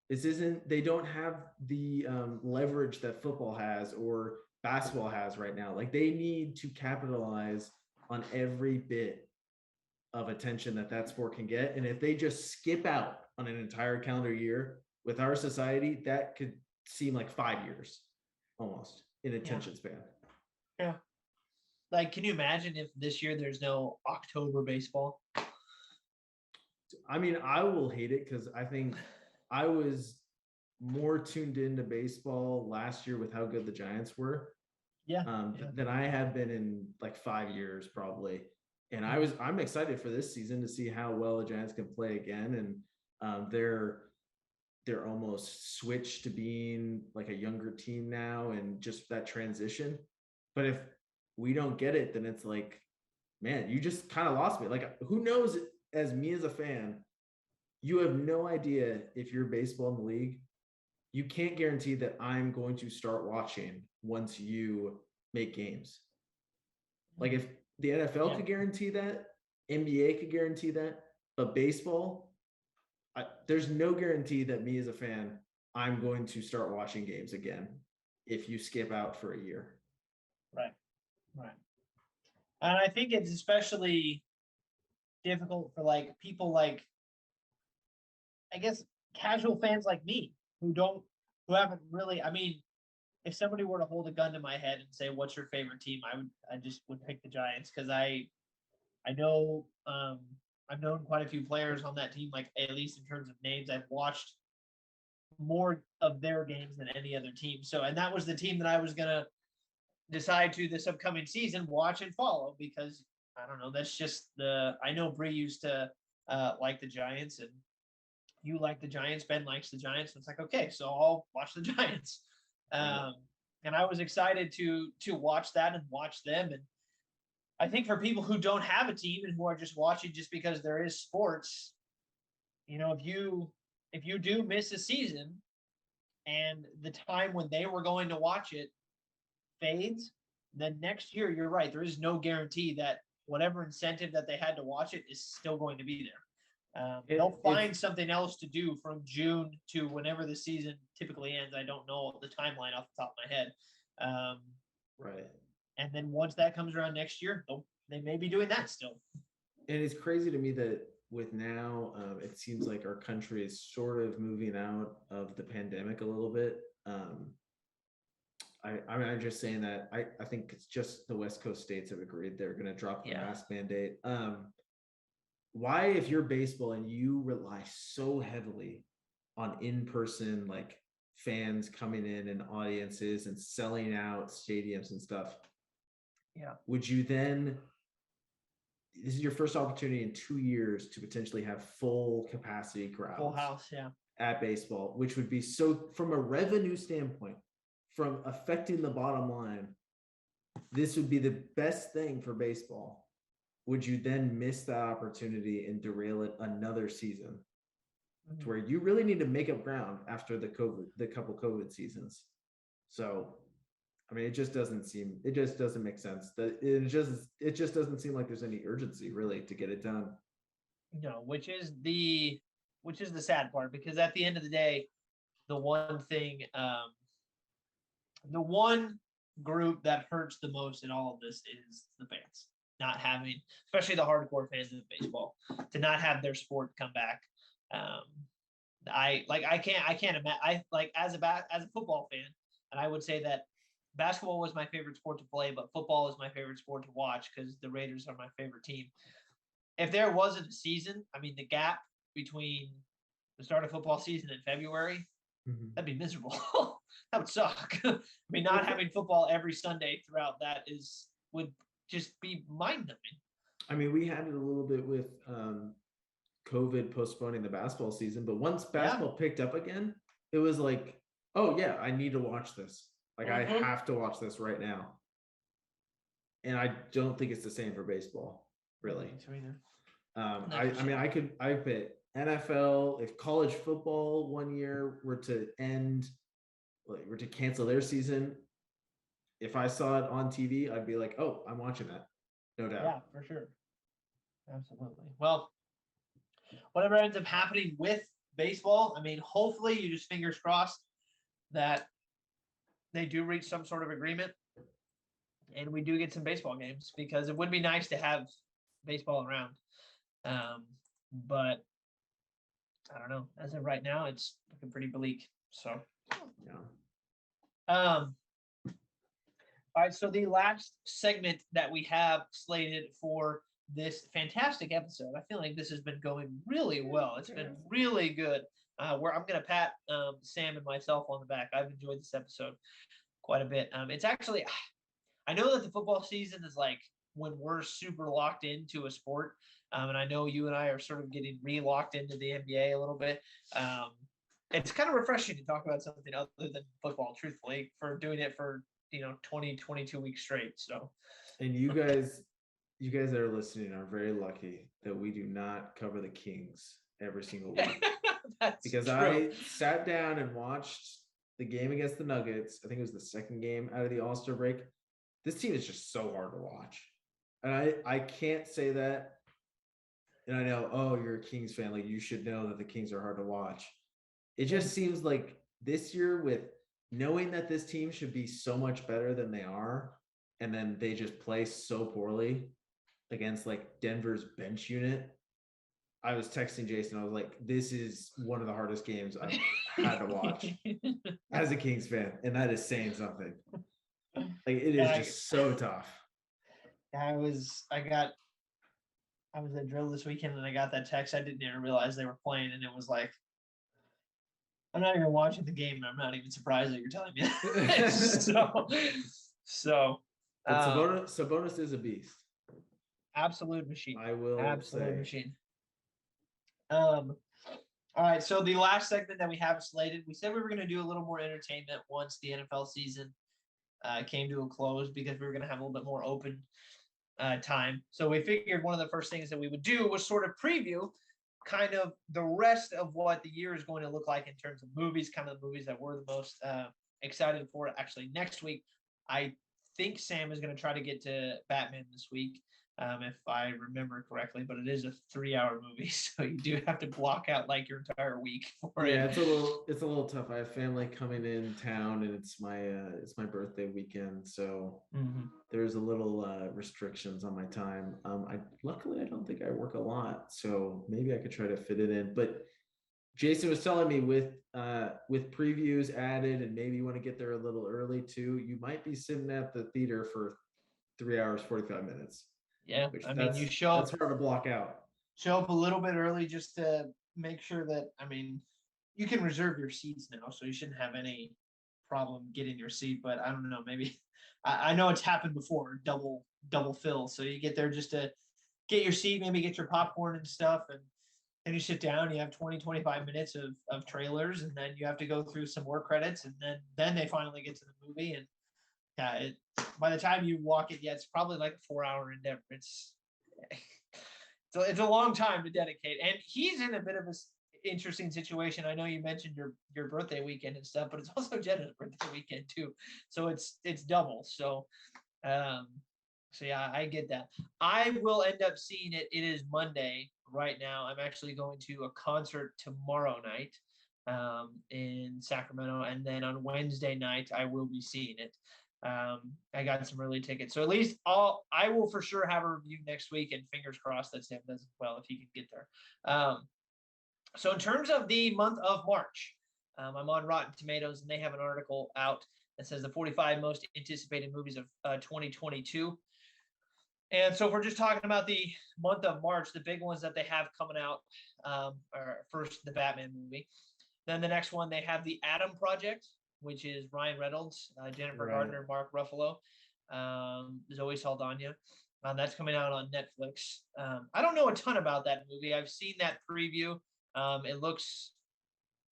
They don't have the leverage that football has or basketball has right now. Like they need to capitalize on every bit of attention that sport can get. And if they just skip out on an entire calendar year with our society, that could seem like 5 years almost in attention span. Yeah. Like, can you imagine if this year there's no October baseball? I mean, I will hate it because I think I was more tuned into baseball last year with how good the Giants were Yeah, yeah. than I have been in like 5 years probably. And I'm excited for this season to see how well the Giants can play again. And they're almost switched to being like a younger team now and just that transition. But if we don't get it, then it's like, man, you just kind of lost me. Like, who knows, as me as a fan, you have no idea if you're baseball in the league. You can't guarantee that I'm going to start watching once you make games. Like, if the NFL could guarantee that, NBA could guarantee that, but baseball, there's no guarantee that me as a fan, I'm going to start watching games again if you skip out for a year. Right, right. And I think it's especially difficult for like people like, I guess, casual fans like me who haven't really. I mean, if somebody were to hold a gun to my head and say, "What's your favorite team?" I just would pick the Giants because I know I've known quite a few players on that team. Like, at least in terms of names, I've watched more of their games than any other team. So, and that was the team that I was gonna decide to this upcoming season watch and follow because I don't know. That's just I know Bree used to like the Giants and you like the Giants. Ben likes the Giants. And it's like, okay, so I'll watch the Giants. And I was excited to watch that and watch them. And I think for people who don't have a team and who are just watching just because there is sports, if you do miss a season and the time when they were going to watch it fades, then next year, you're right. There is no guarantee that whatever incentive that they had to watch it is still going to be there. They'll find something else to do from June to whenever the season typically ends. I don't know the timeline off the top of my head. Right. And then once that comes around next year, they may be doing that still. And it's crazy to me that with now, it seems like our country is sort of moving out of the pandemic a little bit. I'm just saying that I think it's just the West Coast states have agreed they're going to drop the mask mandate. Why, if you're baseball and you rely so heavily on in-person like fans coming in and audiences and selling out stadiums and stuff, would you then? This is your first opportunity in 2 years to potentially have full capacity crowds, full house, at baseball, which would be so from a revenue standpoint, from affecting the bottom line, this would be the best thing for baseball. Would you then miss that opportunity and derail it another season to where you really need to make up ground after the couple COVID seasons? So, I mean, it just doesn't make sense. That it just doesn't seem like there's any urgency really to get it done. No, which is the sad part, because at the end of the day, the one thing, the one group that hurts the most in all of this is the fans not having, especially the hardcore fans of baseball, to not have their sport come back. I can't imagine. I like as a football fan, and I would say that basketball was my favorite sport to play, but football is my favorite sport to watch because the Raiders are my favorite team. If there wasn't a season, I mean, the gap between the start of football season in February, that'd be miserable. That would suck. I mean, not having football every Sunday throughout that would just be mind-numbing. I mean, we had it a little bit with COVID postponing the basketball season, but once basketball picked up again, it was like, oh yeah, I need to watch this. Like, I have to watch this right now. And I don't think it's the same for baseball, really. I mean, I bet NFL, if college football one year were to cancel their season, if I saw it on TV, I'd be like, oh, I'm watching that. No doubt. Yeah, for sure. Absolutely. Well, whatever ends up happening with baseball, I mean, hopefully you just fingers crossed that they do reach some sort of agreement and we do get some baseball games, because it would be nice to have baseball around. But I don't know. As of right now, it's looking pretty bleak. So, All right, so the last segment that we have slated for this fantastic episode, I feel like this has been going really well. It's been really good. Where I'm going to pat Sam and myself on the back. I've enjoyed this episode quite a bit. It's actually, I know that the football season is like when we're super locked into a sport. And I know you and I are sort of getting re-locked into the NBA a little bit. It's kind of refreshing to talk about something other than football, truthfully, for doing it for 20, 22 weeks straight. So, and you guys that are listening are very lucky that we do not cover the Kings every single week. Because true. I sat down and watched the game against the Nuggets. I think it was the second game out of the All-Star break. This team is just so hard to watch. And I can't say that. And I know, oh, you're a Kings fan. Like, you should know that the Kings are hard to watch. It just seems like this year, with knowing that this team should be so much better than they are, and then they just play so poorly against like Denver's bench unit. I was texting Jason. I was like, this is one of the hardest games I've had to watch as a Kings fan. And that is saying something. Like, it is just so tough. I was at drill this weekend and I got that text. I didn't even realize they were playing, and it was like, I'm not even watching the game, and I'm not even surprised that you're telling me that. so Sabonis is a beast. Absolute machine. I will absolute machine. All right. So the last segment that we have slated, we said we were going to do a little more entertainment once the NFL season came to a close, because we were going to have a little bit more open time. So we figured one of the first things that we would do was sort of preview kind of the rest of what the year is going to look like in terms of movies, kind of the movies that we're the most excited for. Actually, next week, I think Sam is going to try to get to Batman this week, if I remember correctly, but it is a 3-hour movie, so you do have to block out like your entire week for it. Yeah, it's a little tough. I have family coming in town, and it's my birthday weekend, so there's a little restrictions on my time. Luckily I don't think I work a lot, so maybe I could try to fit it in. But Jason was telling me with previews added, and maybe you want to get there a little early too, you might be sitting at the theater for 3 hours 45 minutes. Yeah, I mean, you show up. That's hard to block out. Show up a little bit early just to make sure that, I mean, you can reserve your seats now, so you shouldn't have any problem getting your seat. But I don't know, maybe I know it's happened before, double fill. So you get there just to get your seat, maybe get your popcorn and stuff, and then you sit down. You have 20, 25 minutes of trailers, and then you have to go through some more credits, and then they finally get to the movie. And yeah, by the time you walk it, it's probably like a 4-hour endeavor. It's a long time to dedicate, and he's in a bit of an interesting situation. I know you mentioned your birthday weekend and stuff, but it's also Jenna's birthday weekend too, so it's double. So yeah, I get that. I will end up seeing it. It is Monday right now. I'm actually going to a concert tomorrow night in Sacramento, and then on Wednesday night I will be seeing it. I got some early tickets, so at least I will for sure have a review next week, and fingers crossed that Sam does well if he can get there. So in terms of the month of March, I'm on Rotten Tomatoes, and they have an article out that says the 45 most anticipated movies of 2022. And so if we're just talking about the month of March, the big ones that they have coming out are first the Batman movie. Then the next one, they have the Adam Project, which is Ryan Reynolds, Jennifer Gardner, Mark Ruffalo, Zoe Saldana. That's coming out on Netflix. I don't know a ton about that movie. I've seen that preview. It looks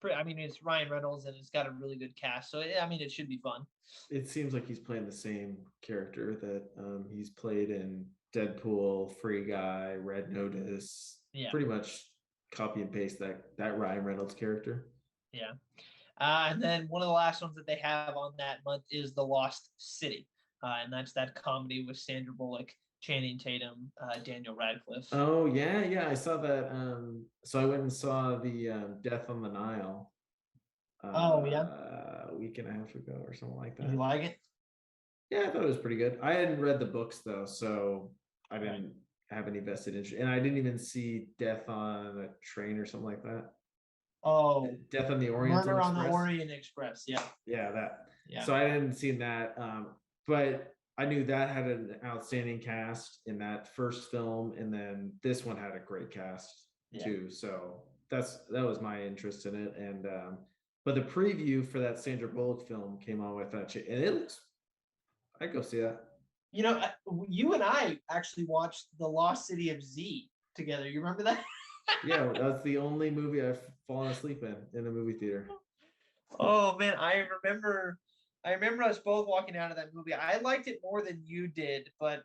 pretty, I mean, it's Ryan Reynolds, and it's got a really good cast. So, I mean, it should be fun. It seems like he's playing the same character that he's played in Deadpool, Free Guy, Red Notice. Yeah. Pretty much copy and paste that Ryan Reynolds character. Yeah. And then one of the last ones that they have on that month is The Lost City. And that's that comedy with Sandra Bullock, Channing Tatum, Daniel Radcliffe. Oh, yeah. I saw that. So I went and saw the Death on the Nile. A week and a half ago or something like that. Did you like it? Yeah, I thought it was pretty good. I hadn't read the books, though, so I didn't have any vested interest. And I didn't even see Death on a Train or something like that. Oh, Death on the Orient Express. Murder on the Orient Express. Yeah. Yeah, that. Yeah. So I hadn't seen that. But I knew that had an outstanding cast in that first film, and then this one had a great cast too. So that was my interest in it. And but the preview for that Sandra Bullock film came on with that shit, and it looks. I'd go see that. You and I actually watched The Lost City of Z together. You remember that? Yeah, that's the only movie I've fallen asleep in a movie theater. Oh man, I remember us both walking out of that movie. I liked it more than you did, but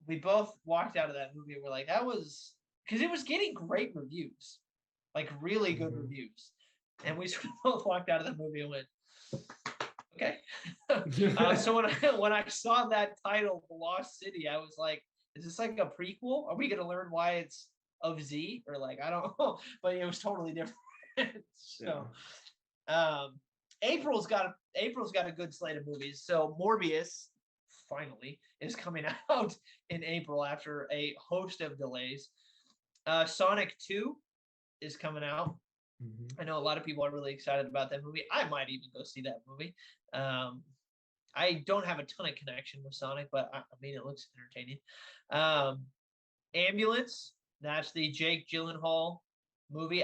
we both walked out of that movie and we're like, that was because it was getting great reviews, like really good reviews. And we sort of both walked out of that movie and went, okay. So when I saw that title, The Lost City, I was like, is this like a prequel? Are we gonna learn why it's of Z? Or like, I don't know, but it was totally different. So April's got a good slate of movies. So Morbius finally is coming out in April after a host of delays. Sonic 2 is coming out. I know a lot of people are really excited about that movie. I might even go see that movie. I don't have a ton of connection with Sonic, but I mean, it looks entertaining. Ambulance, that's the Jake Gyllenhaal movie.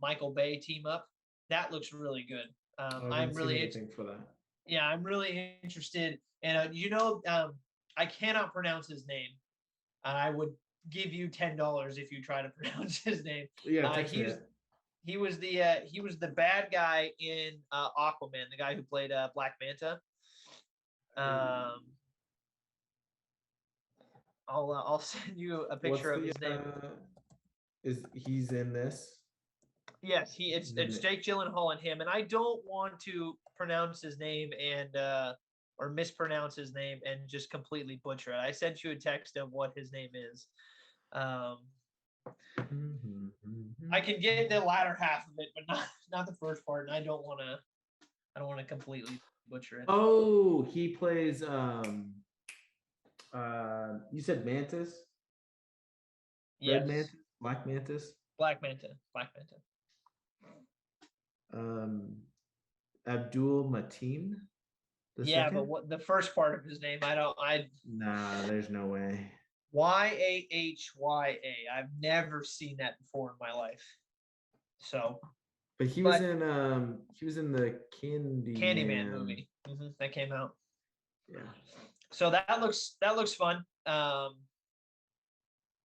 Michael Bay team up. That looks really good. I'm really anything for that. Yeah, I'm really interested. And I cannot pronounce his name. I would give you $10 if you try to pronounce his name. Yeah, text me. He was the bad guy in Aquaman, the guy who played Black Manta. I'll send you a picture of his name. Is he's in this? Yes, it's Jake Gyllenhaal and him, and I don't want to pronounce his name and or mispronounce his name and just completely butcher it. I sent you a text of what his name is. I can get the latter half of it, but not the first part, and I don't want to completely butcher it. Oh, he plays you said Mantis? Yes. Red Mantis? Black Mantis? Black Manta. Abdul Mateen? But what the first part of his name, Nah, there's no way. Yahya. I've never seen that before in my life. So But he was in the Candyman movie that came out. Yeah. So that looks fun.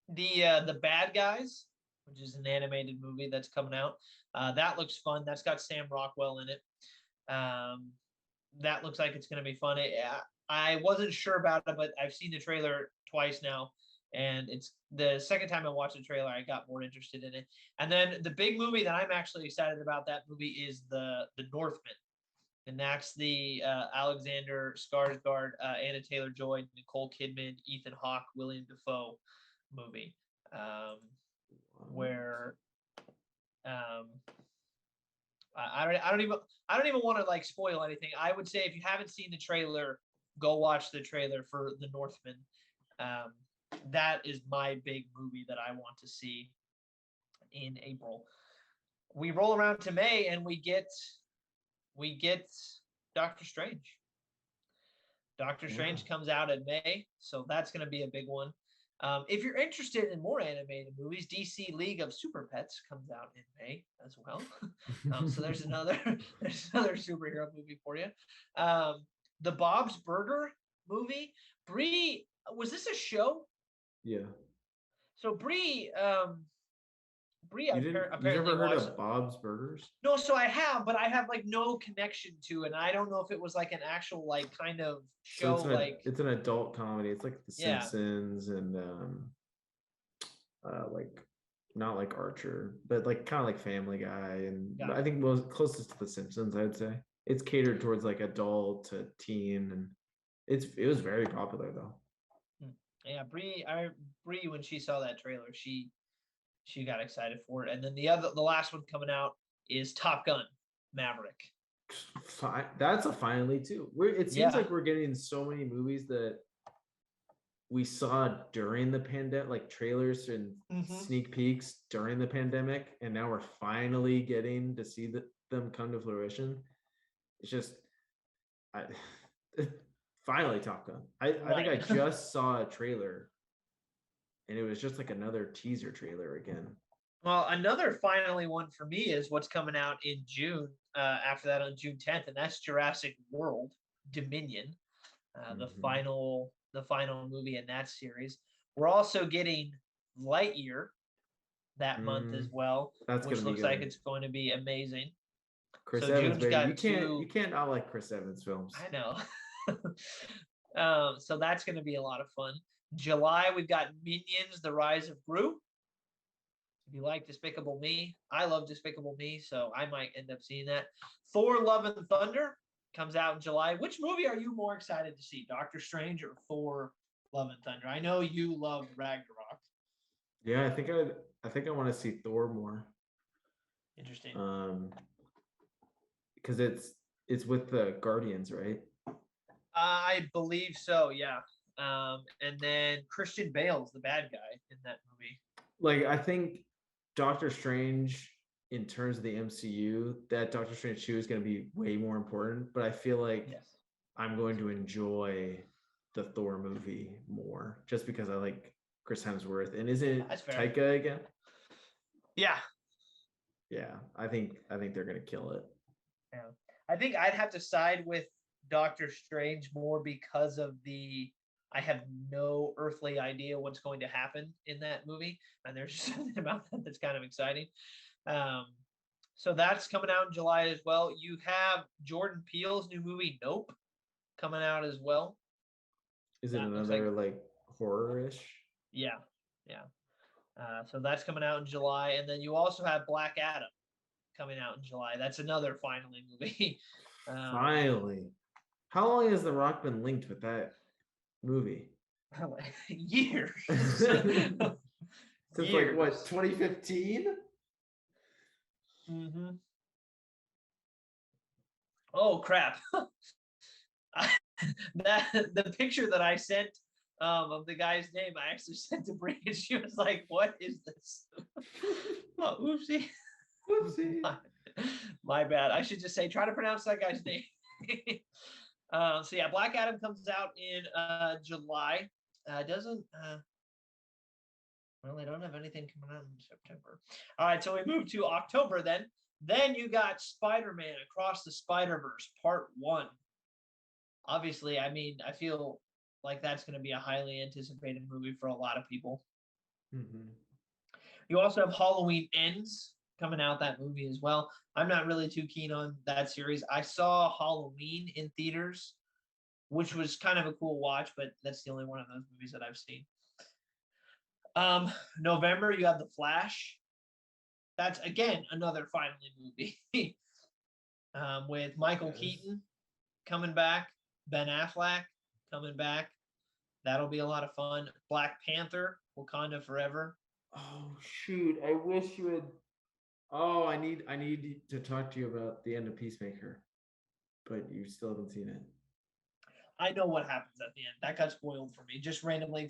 The Bad Guys, which is an animated movie that's coming out. That looks fun. That's got Sam Rockwell in it. That looks like it's going to be fun. I wasn't sure about it, but I've seen the trailer twice now, and it's the second time I watched the trailer, I got more interested in it. And then the big movie that I'm actually excited about that movie is the Northman, and that's the Alexander Skarsgård, Anna Taylor-Joy, Nicole Kidman, Ethan Hawke, William Dafoe movie, where I don't even want to like spoil anything. I would say if you haven't seen the trailer, go watch the trailer for The Northman. That is my big movie that I want to see in April. We roll around to May and we get Doctor Strange. Doctor Strange comes out in May, so that's going to be a big one. If you're interested in more animated movies, DC League of Super Pets comes out in May as well. So there's another superhero movie for you. The Bob's Burger movie. Brie, was this a show? Yeah. So Brie, You've never heard of Bob's Burgers? No, so I have, but I have like no connection to it. And I don't know if it was like an actual like kind of show. So it's an adult comedy. It's like The Simpsons and like not like Archer, but like kind of like Family Guy, and I think most closest to The Simpsons, I'd say. It's catered towards like adult to teen, and it was very popular though. Yeah, Brie, when she saw that trailer, she got excited for it. And then the last one coming out is Top Gun Maverick. That's a finally too. It seems like we're getting so many movies that we saw during the pandemic, like trailers and sneak peeks during the pandemic, and now we're finally getting to see them come to fruition. It's just Finally, Top Gun. I think I Right. just saw a trailer, and it was just like another teaser trailer again. Well, another finally one for me is what's coming out in June. After that, on June 10th, and that's Jurassic World Dominion, Mhm. the final movie in that series. We're also getting Lightyear that month as Mm, well, that's gonna which be looks like good. it's going to be amazing. Chris So Evans, June's baby. got You two. can't not like Chris Evans films. I know. So that's going to be a lot of fun. July, we've got Minions: The Rise of Gru. If you like Despicable Me, I love Despicable Me, so I might end up seeing that. Thor: Love and Thunder comes out in July. Which movie are you more excited to see, Doctor Strange or Thor: Love and Thunder? I know you love Ragnarok. Yeah, I think I want to see Thor more. Interesting. Because it's with the Guardians, right? I believe so, yeah. And then Christian Bale's the bad guy in that movie. Like I think Doctor Strange in terms of the MCU, that Doctor Strange 2 is going to be way more important, but I feel like Yes. I'm going to enjoy the Thor movie more just because I like Chris Hemsworth. And is it That's fair. Taika again? Yeah. Yeah, I think they're going to kill it. Yeah. I think I'd have to side with Doctor Strange more because of the I have no earthly idea what's going to happen in that movie, and there's just something about that that's kind of exciting. Um, so that's coming out in July as well. You have Jordan Peele's new movie Nope coming out as well. Is it That looks like another like horror-ish? yeah, yeah. So that's coming out in July, and then you also have Black Adam coming out in July. That's another finally movie. um, Finally. How long has The Rock been linked with that movie? years. Since like what, Years. 2015? Mm-hmm. Oh crap! That the picture that I sent of the guy's name, I actually sent to Brie, and she was like, "What is this?" Oh, oopsie. Whoopsie. My bad. I should just say, try to pronounce that guy's name. So yeah, Black Adam comes out in July. Doesn't Well, they don't have anything coming out in September. All right, so we move to October then. Then you got Spider-Man Across the Spider-Verse Part 1. Obviously, I mean, I feel like that's going to be a highly anticipated movie for a lot of people. Mm-hmm. You also have Halloween Ends coming out, that movie as well. I'm not really too keen on that series. I saw Halloween in theaters, which was kind of a cool watch, but that's the only one of those movies that I've seen. November, you have The Flash. That's again another finally movie with Michael Yes. Keaton coming back, Ben Affleck coming back. That'll be a lot of fun. Black Panther, Wakanda Forever. Oh shoot! I wish you had. Oh, I need to talk to you about the end of Peacemaker, but you still haven't seen it. I know what happens at the end. That got spoiled for me just randomly.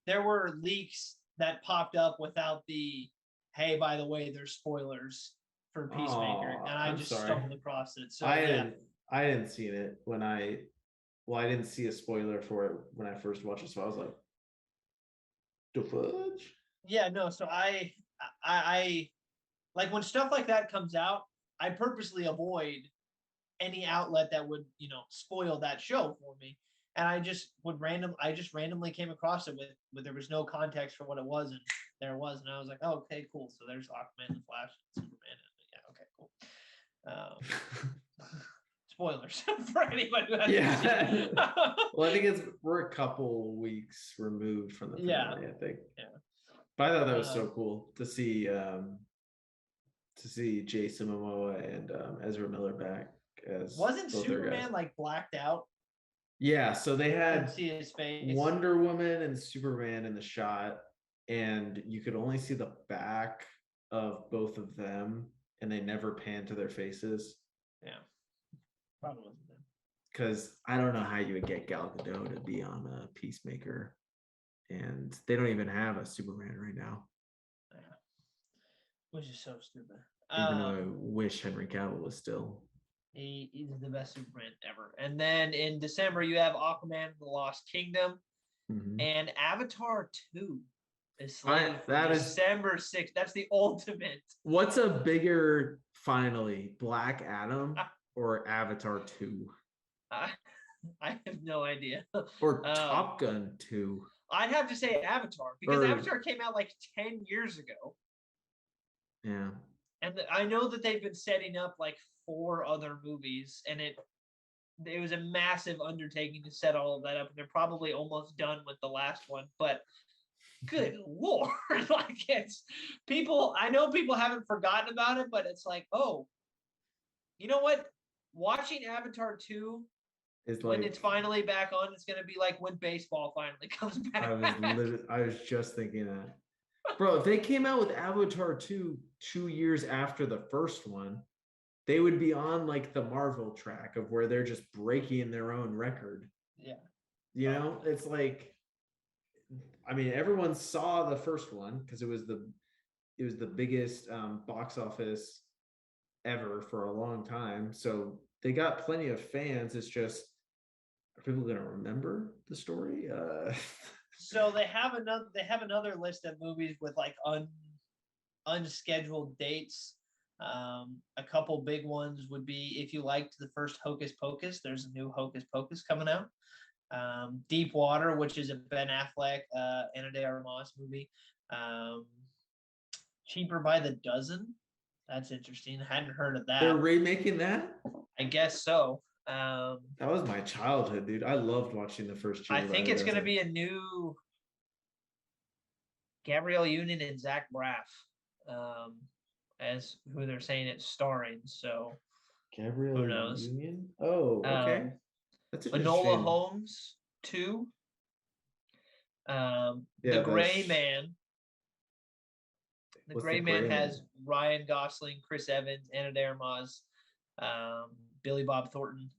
There were leaks that popped up without the hey, by the way, there's spoilers for Peacemaker, Oh, and I I'm just sorry. stumbled across it. So I yeah, didn't I didn't see it when I didn't see a spoiler for it when I first watched it, so I was like, the fudge? yeah, no. So I like when stuff like that comes out, I purposely avoid any outlet that would spoil that show for me. And I just randomly came across it with there was no context for what it was, and there it was, and I was like, oh, okay, cool. So there's Aquaman, the Flash, and Superman, and yeah, okay, cool. Spoilers for anybody who hasn't seen Yeah. it. Well, I think we're a couple weeks removed from the Yeah, finale, I think. yeah. But I thought that was so cool to see Jason Momoa and Ezra Miller back as Wasn't both their guys. Superman like blacked out? Yeah, so they Couldn't had see his face. Wonder Woman and Superman in the shot, and you could only see the back of both of them, and they never panned to their faces. Yeah, probably wasn't them. Because I don't know how you would get Gal Gadot to be on a Peacemaker, and they don't even have a Superman right now. Yeah, which is so stupid. Even though I wish Henry Cavill was still He's the best Superman ever. And then in December, you have Aquaman and the Lost Kingdom and Avatar 2 is slated for December 6th. That's the ultimate. What's a bigger finally, Black Adam or Avatar 2? I have no idea. Or Top Gun 2. I'd have to say Avatar because Avatar came out like 10 years ago. Yeah. And I know that they've been setting up like 4 other movies, and it was a massive undertaking to set all of that up, and they're probably almost done with the last one. But good Lord, like it's people. I know people haven't forgotten about it, but it's like, oh, you know what? Watching Avatar 2 is like, when it's finally back on, it's gonna be like when baseball finally comes back. I was just thinking that. Bro, if they came out with Avatar 2 2 years after the first one, they would be on like the Marvel track of where they're just breaking their own record. Yeah. You know, it's like, I mean, everyone saw the first one because it was the biggest box office ever for a long time. So they got plenty of fans. It's just, are people going to remember the story? So they have another list of movies with like unscheduled dates. A couple big ones would be, if you liked the first Hocus Pocus, there's a new Hocus Pocus coming out. Deep Water, which is a Ben Affleck, Ana de Armas movie. Cheaper by the Dozen. That's interesting. I hadn't heard of that. They're remaking that? I guess so. That was my childhood, dude. I loved watching the first two. I think it's going to be a new Gabrielle Union and Zach Braff as who they're saying it's starring. So Gabrielle who knows? Union? Oh, okay. That's Enola Holmes 2. The Gray Man. The Gray Man has Ryan Gosling, Chris Evans, Ana de Armas, Billy Bob Thornton.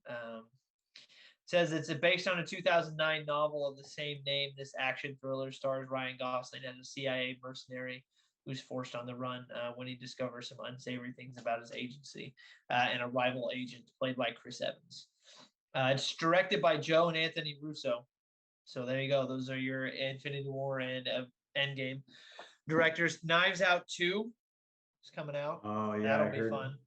Says it's based on a 2009 novel of the same name. This action thriller stars Ryan Gosling as a CIA mercenary who's forced on the run when he discovers some unsavory things about his agency and a rival agent played by Chris Evans. It's directed by Joe and Anthony Russo. So there you go. Those are your Infinity War and Endgame directors. Knives Out 2 is coming out. Oh yeah, that'll be fun.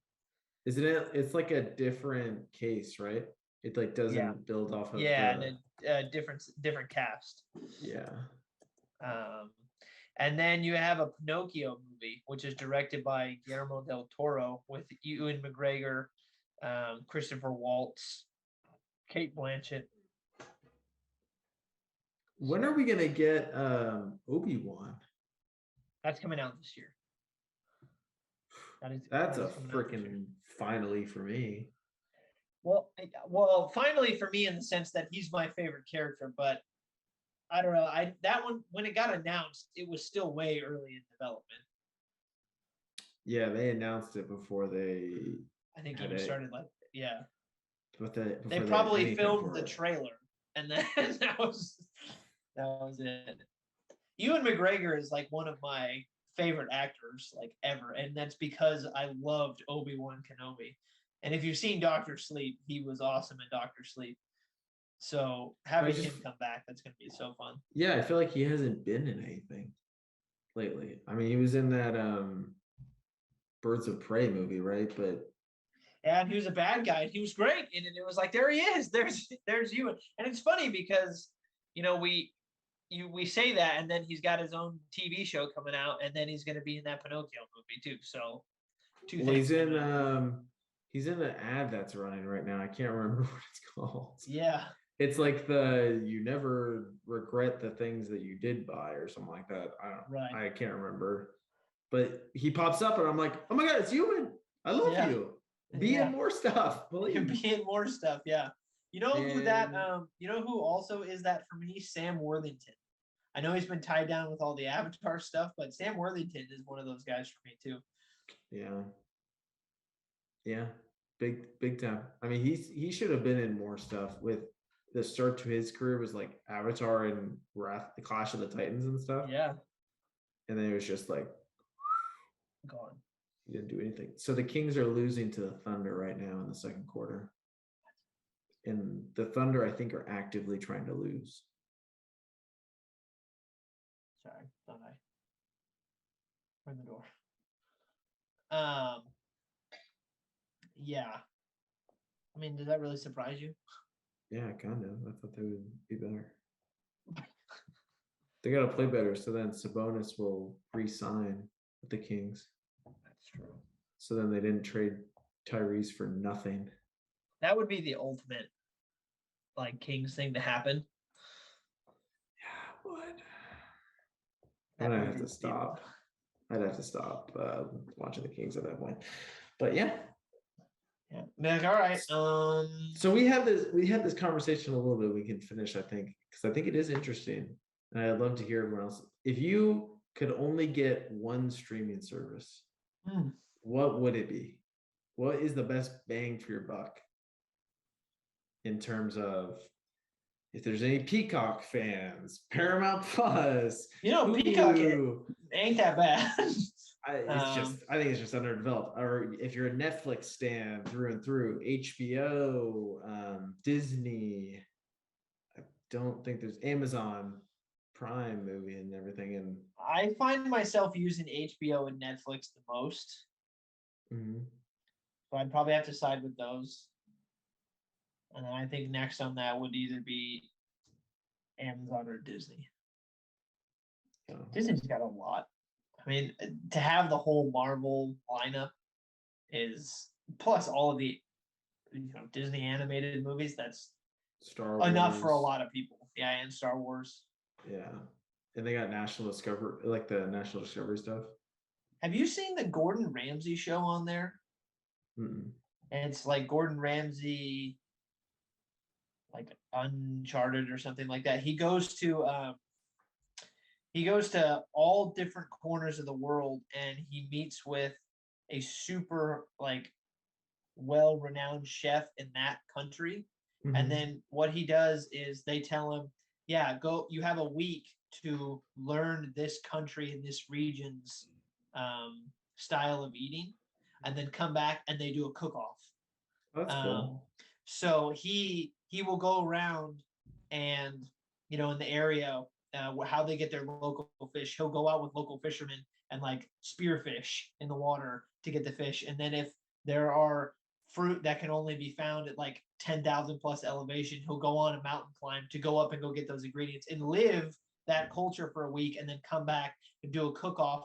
Isn't it? It's like a different case, right? It like doesn't build off of and a different cast. Yeah. And then you have a Pinocchio movie, which is directed by Guillermo del Toro with Ewan McGregor, Christopher Waltz, Kate Blanchett. When are we gonna get Obi-Wan? That's coming out this year. That's a freaking finally for me. Well, finally for me in the sense that he's my favorite character, but I don't know. That one, when it got announced, it was still way early in development. Yeah, they announced it before they. I think even started yeah. But they probably filmed the trailer, and then that was it. Ewan McGregor is like one of my favorite actors like ever, and that's because I loved Obi-Wan Kenobi. And if you've seen Dr. Sleep, he was awesome in Dr. Sleep. So having him come back, that's going to be so fun. Yeah, I feel like he hasn't been in anything lately. I mean, he was in that Birds of Prey movie, right? But and he was a bad guy. He was great, and it was like, there he is. There's you. And it's funny because we say that, and then he's got his own TV show coming out, and then he's going to be in that Pinocchio movie too. So he's in an ad that's running right now. I can't remember what it's called. Yeah. It's like you never regret the things that you did buy or something like that. I can't remember. But he pops up and I'm like, oh my God, it's Ewan. I love you. Be in more stuff. Please. Be in more stuff, yeah. You know who also is that for me? Sam Worthington. I know he's been tied down with all the Avatar stuff, but Sam Worthington is one of those guys for me too. Yeah. Yeah. Big time. I mean, he should have been in more stuff. With the start to his career was like Avatar and the Clash of the Titans and stuff. Yeah. And then it was just like gone. He didn't do anything. So the Kings are losing to the Thunder right now in the second quarter. And the Thunder, I think, are actively trying to lose. Sorry, thought I opened the door. Yeah. I mean, does that really surprise you? Yeah, kind of. I thought they would be better. They got to play better, so then Sabonis will re-sign with the Kings. That's true. So then they didn't trade Tyrese for nothing. That would be the ultimate, like, Kings thing to happen. Yeah, it would. I'd have to stop. I'd have to stop watching the Kings at that point. But yeah. Yeah. Like, all right. So we had this conversation a little bit. We can finish, I think, because I think it is interesting. And I'd love to hear everyone else. If you could only get one streaming service, what would it be? What is the best bang for your buck in terms of, if there's any Peacock fans, Paramount Plus, Peacock ain't that bad. I think it's just underdeveloped. Or if you're a Netflix stan through and through, HBO, Disney, I don't think there's Amazon Prime movie and everything. And I find myself using HBO and Netflix the most. Mm-hmm. So I'd probably have to side with those. And then I think next on that would either be Amazon or Disney. Oh. Disney's got a lot. I mean, to have the whole Marvel lineup is, plus all of the Disney animated movies, that's Star Wars. Enough for a lot of people. Yeah, and Star Wars. Yeah. And they got National Discovery, like the National Discovery stuff. Have you seen the Gordon Ramsay show on there? Mm-mm. And it's like Gordon Ramsay, like Uncharted or something like that. He goes to all different corners of the world, and he meets with a super like well-renowned chef in that country. Mm-hmm. And then what he does is they tell him, yeah, go, you have a week to learn this country and this region's style of eating, and then come back and they do a cook-off. That's cool. So he will go around and, in the area, how they get their local fish. He'll go out with local fishermen and like spearfish in the water to get the fish. And then if there are fruit that can only be found at like 10,000 plus elevation, he'll go on a mountain climb to go up and go get those ingredients and live that culture for a week, and then come back and do a cook-off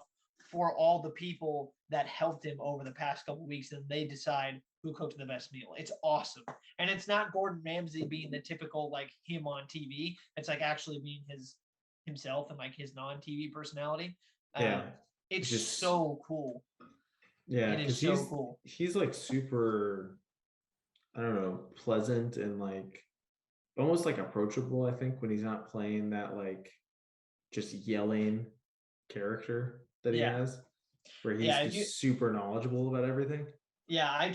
for all the people that helped him over the past couple of weeks, and they decide who cooked the best meal. It's awesome. And it's not Gordon Ramsay being the typical like him on TV. It's like actually being himself and like his non-TV personality. Yeah. It's just so cool. Yeah, it is so cool. He's like super, I don't know, pleasant and like almost like approachable, I think, when he's not playing that like just yelling character that he has, where he's just super knowledgeable about everything. Yeah, I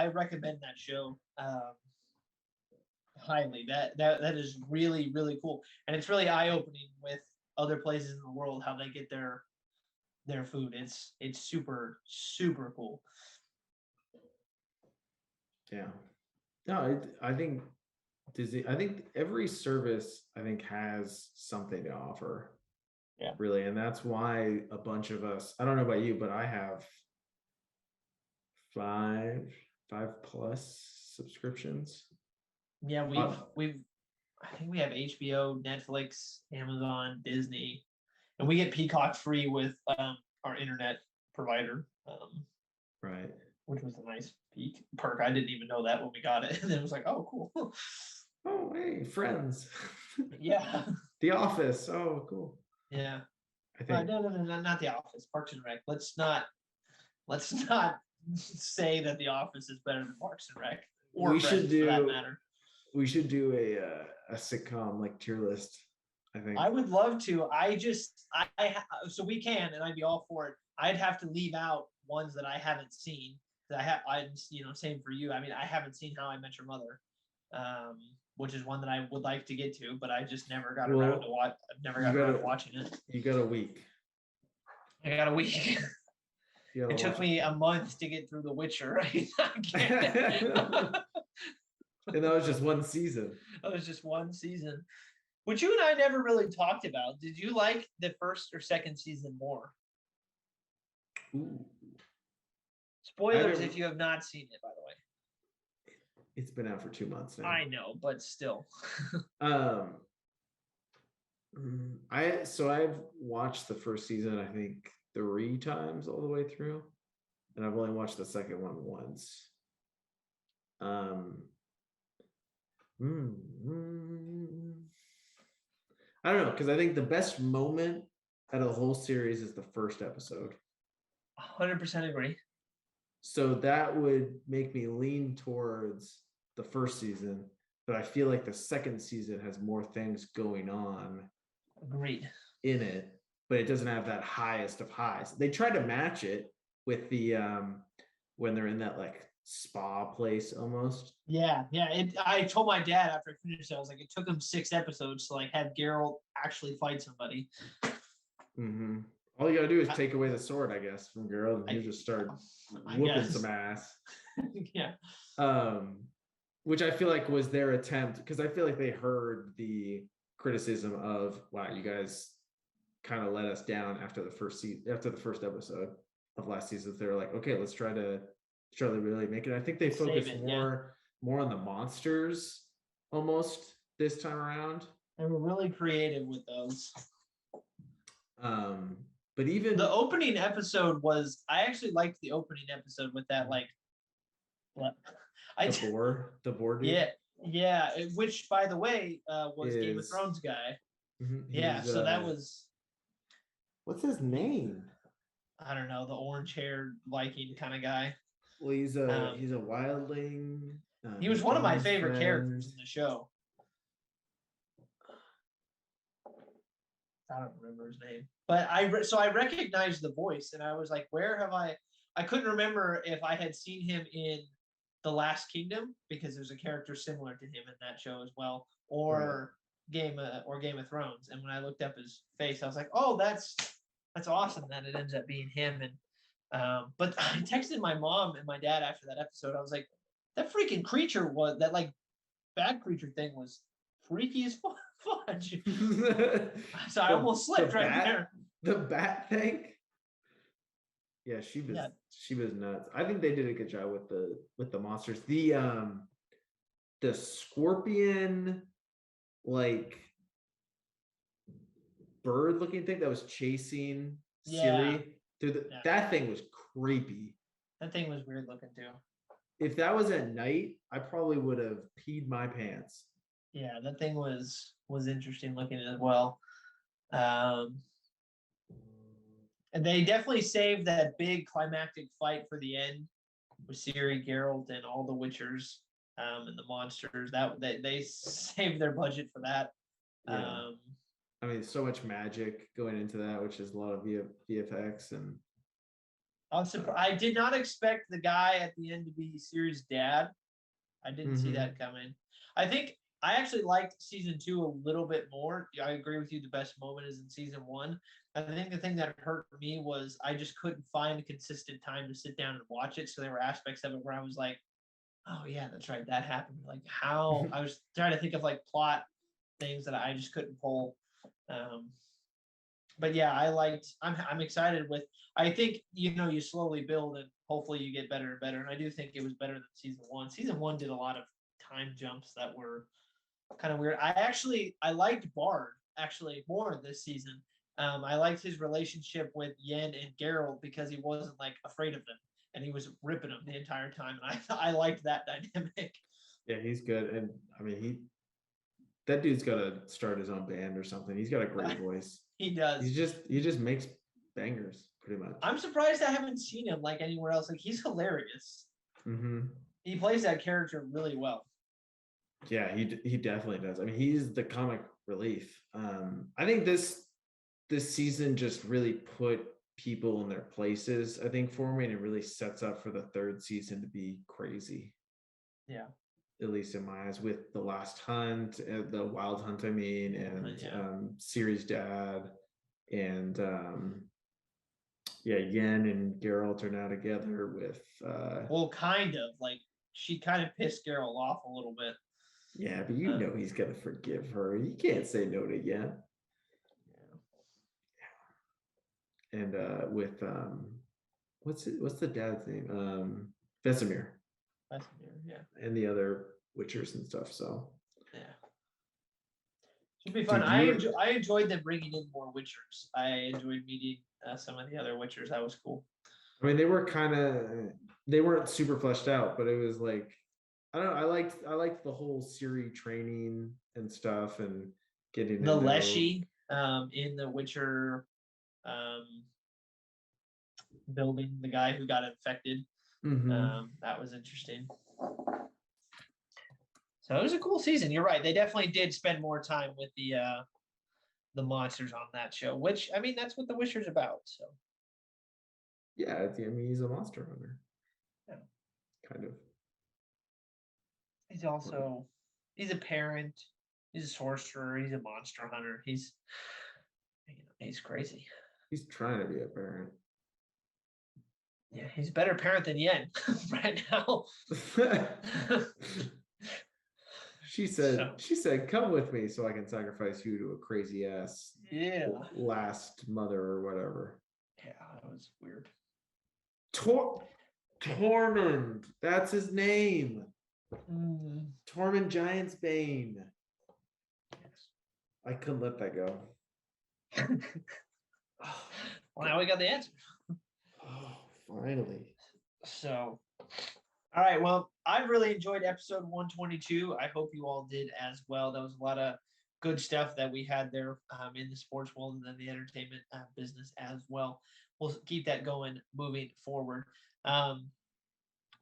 recommend that show highly. That is really, really cool. And it's really eye-opening with other places in the world, how they get their food. It's super, super cool. Yeah. No, I think Disney, I think every service has something to offer. Yeah. Really. And that's why a bunch of us, I don't know about you, but I have five plus subscriptions. Yeah, we've I think we have HBO, Netflix, Amazon, Disney, and we get Peacock free with our internet provider. Right. Which was a nice perk. I didn't even know that when we got it. And then it was like, oh, cool. Oh, hey, Friends. Yeah. The Office. Oh, cool. Yeah. I think. No, not The Office. Parks and Rec. Let's not say that The Office is better than Parks and Rec, or Friends, for that matter. We should do a sitcom like tier list. I think I would love to. So we can, and I'd be all for it. I'd have to leave out ones that I haven't seen. Same for you. I mean, I haven't seen How I Met Your Mother, which is one that I would like to get to, but I just never got around to watch. I've never got around to watching it. You got a week. I got a week. You It gotta took watch me a month to get through The Witcher. Right? it. And that was just one season. That was just one season, which you and I never really talked about. Did you like the first or second season more? Ooh. Spoilers if you have not seen it, by the way. It's been out for 2 months now. I know, but still. I've watched the first season, I think 3 times all the way through, and I've only watched the second one once. I don't know, because I think the best moment out of the whole series is the first episode. 100% agree. So that would make me lean towards the first season, but I feel like the second season has more things going on. Agreed. In it, but it doesn't have that highest of highs. They try to match it with the when they're in that like spa place almost. Yeah. I told my dad after I finished it, I was like, it took him 6 episodes to like have Geralt actually fight somebody. Mm-hmm. All you gotta do is take away the sword, I guess, from Geralt, and he'll just start whooping some ass. Yeah. Which I feel like was their attempt, because I feel like they heard the criticism of, wow, you guys kind of let us down after the first episode of last season. They're like, okay, let's try to really make it. I think they focus more on the monsters almost this time around. They were really creative with those. But even the opening episode was, I actually liked the opening episode with that, like, what? The boar dude. Yeah, which by the way was Game of Thrones guy. Yeah, so that was. What's his name? I don't know, the orange-haired Viking kind of guy. Well, he's a wildling. He was one of my favorite characters in the show. I don't remember his name, but I recognized the voice, and I was like, where have I couldn't remember if I had seen him in The Last Kingdom, because there's a character similar to him in that show as well, or Game of Thrones. And when I looked up his face, I was like, oh, that's awesome that it ends up being him. And but I texted my mom and my dad after that episode. I was like, that freaking creature that like bad creature thing was freaky as fudge. So I almost slipped right there. The bat thing. Yeah, she was nuts. I think they did a good job with the monsters. The scorpion, like, bird looking thing that was chasing Ciri through that thing was creepy. That thing was weird looking too. If that was at night, I probably would have peed my pants. Yeah, that thing was interesting looking as well. And they definitely saved that big climactic fight for the end with Ciri, Geralt, and all the Witchers and the monsters. That they saved their budget for that. Yeah. I mean, so much magic going into that, which is a lot of VFX. And I did not expect the guy at the end to be Ciri's dad. I didn't see that coming. I think I actually liked season 2 a little bit more. I agree with you. The best moment is in season 1. I think the thing that hurt me was I just couldn't find a consistent time to sit down and watch it. So there were aspects of it where I was like, oh yeah, that's right, that happened. Like how I was trying to think of like plot things that I just couldn't pull. But yeah, I'm excited with, I think, you slowly build and hopefully you get better and better. And I do think it was better than season 1. Season 1 did a lot of time jumps that were kind of weird. I liked Bard actually more this season. I liked his relationship with Yen and Geralt because he wasn't like afraid of them and he was ripping them the entire time. And I liked that dynamic. Yeah, he's good. And I mean, that dude's got to start his own band or something. He's got a great voice. He does. He just makes bangers pretty much. I'm surprised I haven't seen him like anywhere else. Like he's hilarious. He plays that character really well. Yeah, he definitely does. I mean, he's the comic relief. I think this season just really put people in their places, I think, for me, and it really sets up for the third season to be crazy. Yeah. At least in my eyes, with the last hunt, the wild hunt, I mean, and Ciri's dad, and Yeah, Yen and Geralt are now together with Well, kind of like she kind of pissed Geralt off a little bit. yeah, but you know he's gonna forgive her. You can't say no to Yen. And with what's the dad's name? Vesemir. Vesemir, yeah. And the other Witchers and stuff. So yeah. Should be fun. Dude, I enjoyed them bringing in more Witchers. I enjoyed meeting some of the other Witchers. That was cool. I mean, they weren't super fleshed out, but it was like, I don't know. I liked the whole Ciri training and stuff and getting to The know. Leshy in the Witcher building, the guy who got infected. That was interesting. So it was a cool season. You're right. They definitely did spend more time with the monsters on that show, which I mean that's what the Witcher's about. So Yeah, I mean he's a monster hunter. Yeah. Kind of. He's a parent, he's a sorcerer, he's a monster hunter. He's crazy. He's trying to be a parent. Yeah, he's a better parent than Yen right now. She said, come with me so I can sacrifice you to a crazy ass last mother or whatever. Yeah, that was weird. Tormund, that's his name. Tormund Giantsbane. Yes. I couldn't let that go. Well, now we got the answer. Oh, finally. So, all right. Well, I really enjoyed episode 122. I hope you all did as well. That was a lot of good stuff that we had there in the sports world and then the entertainment business as well. We'll keep that going moving forward.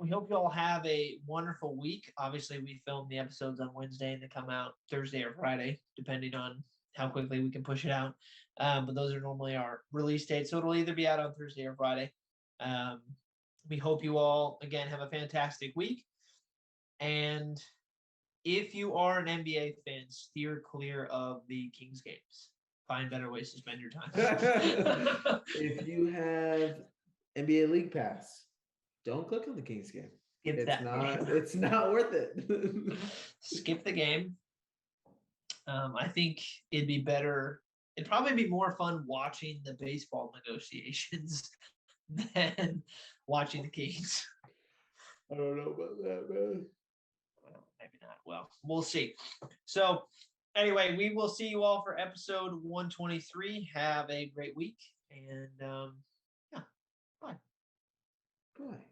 We hope you all have a wonderful week. Obviously, we film the episodes on Wednesday and they come out Thursday or Friday, depending on how quickly we can push it out. But those are normally our release dates. So it'll either be out on Thursday or Friday. We hope you all, again, have a fantastic week. And if you are an NBA fan, steer clear of the Kings games. Find better ways to spend your time. If you have NBA League Pass, don't click on the Kings game. It's not worth it. Skip the game. I think it'd be better. It'd probably be more fun watching the baseball negotiations than watching the Kings. I don't know about that, man. Well, maybe not. Well, we'll see. So anyway, we will see you all for episode 123. Have a great week. And yeah, bye. Bye.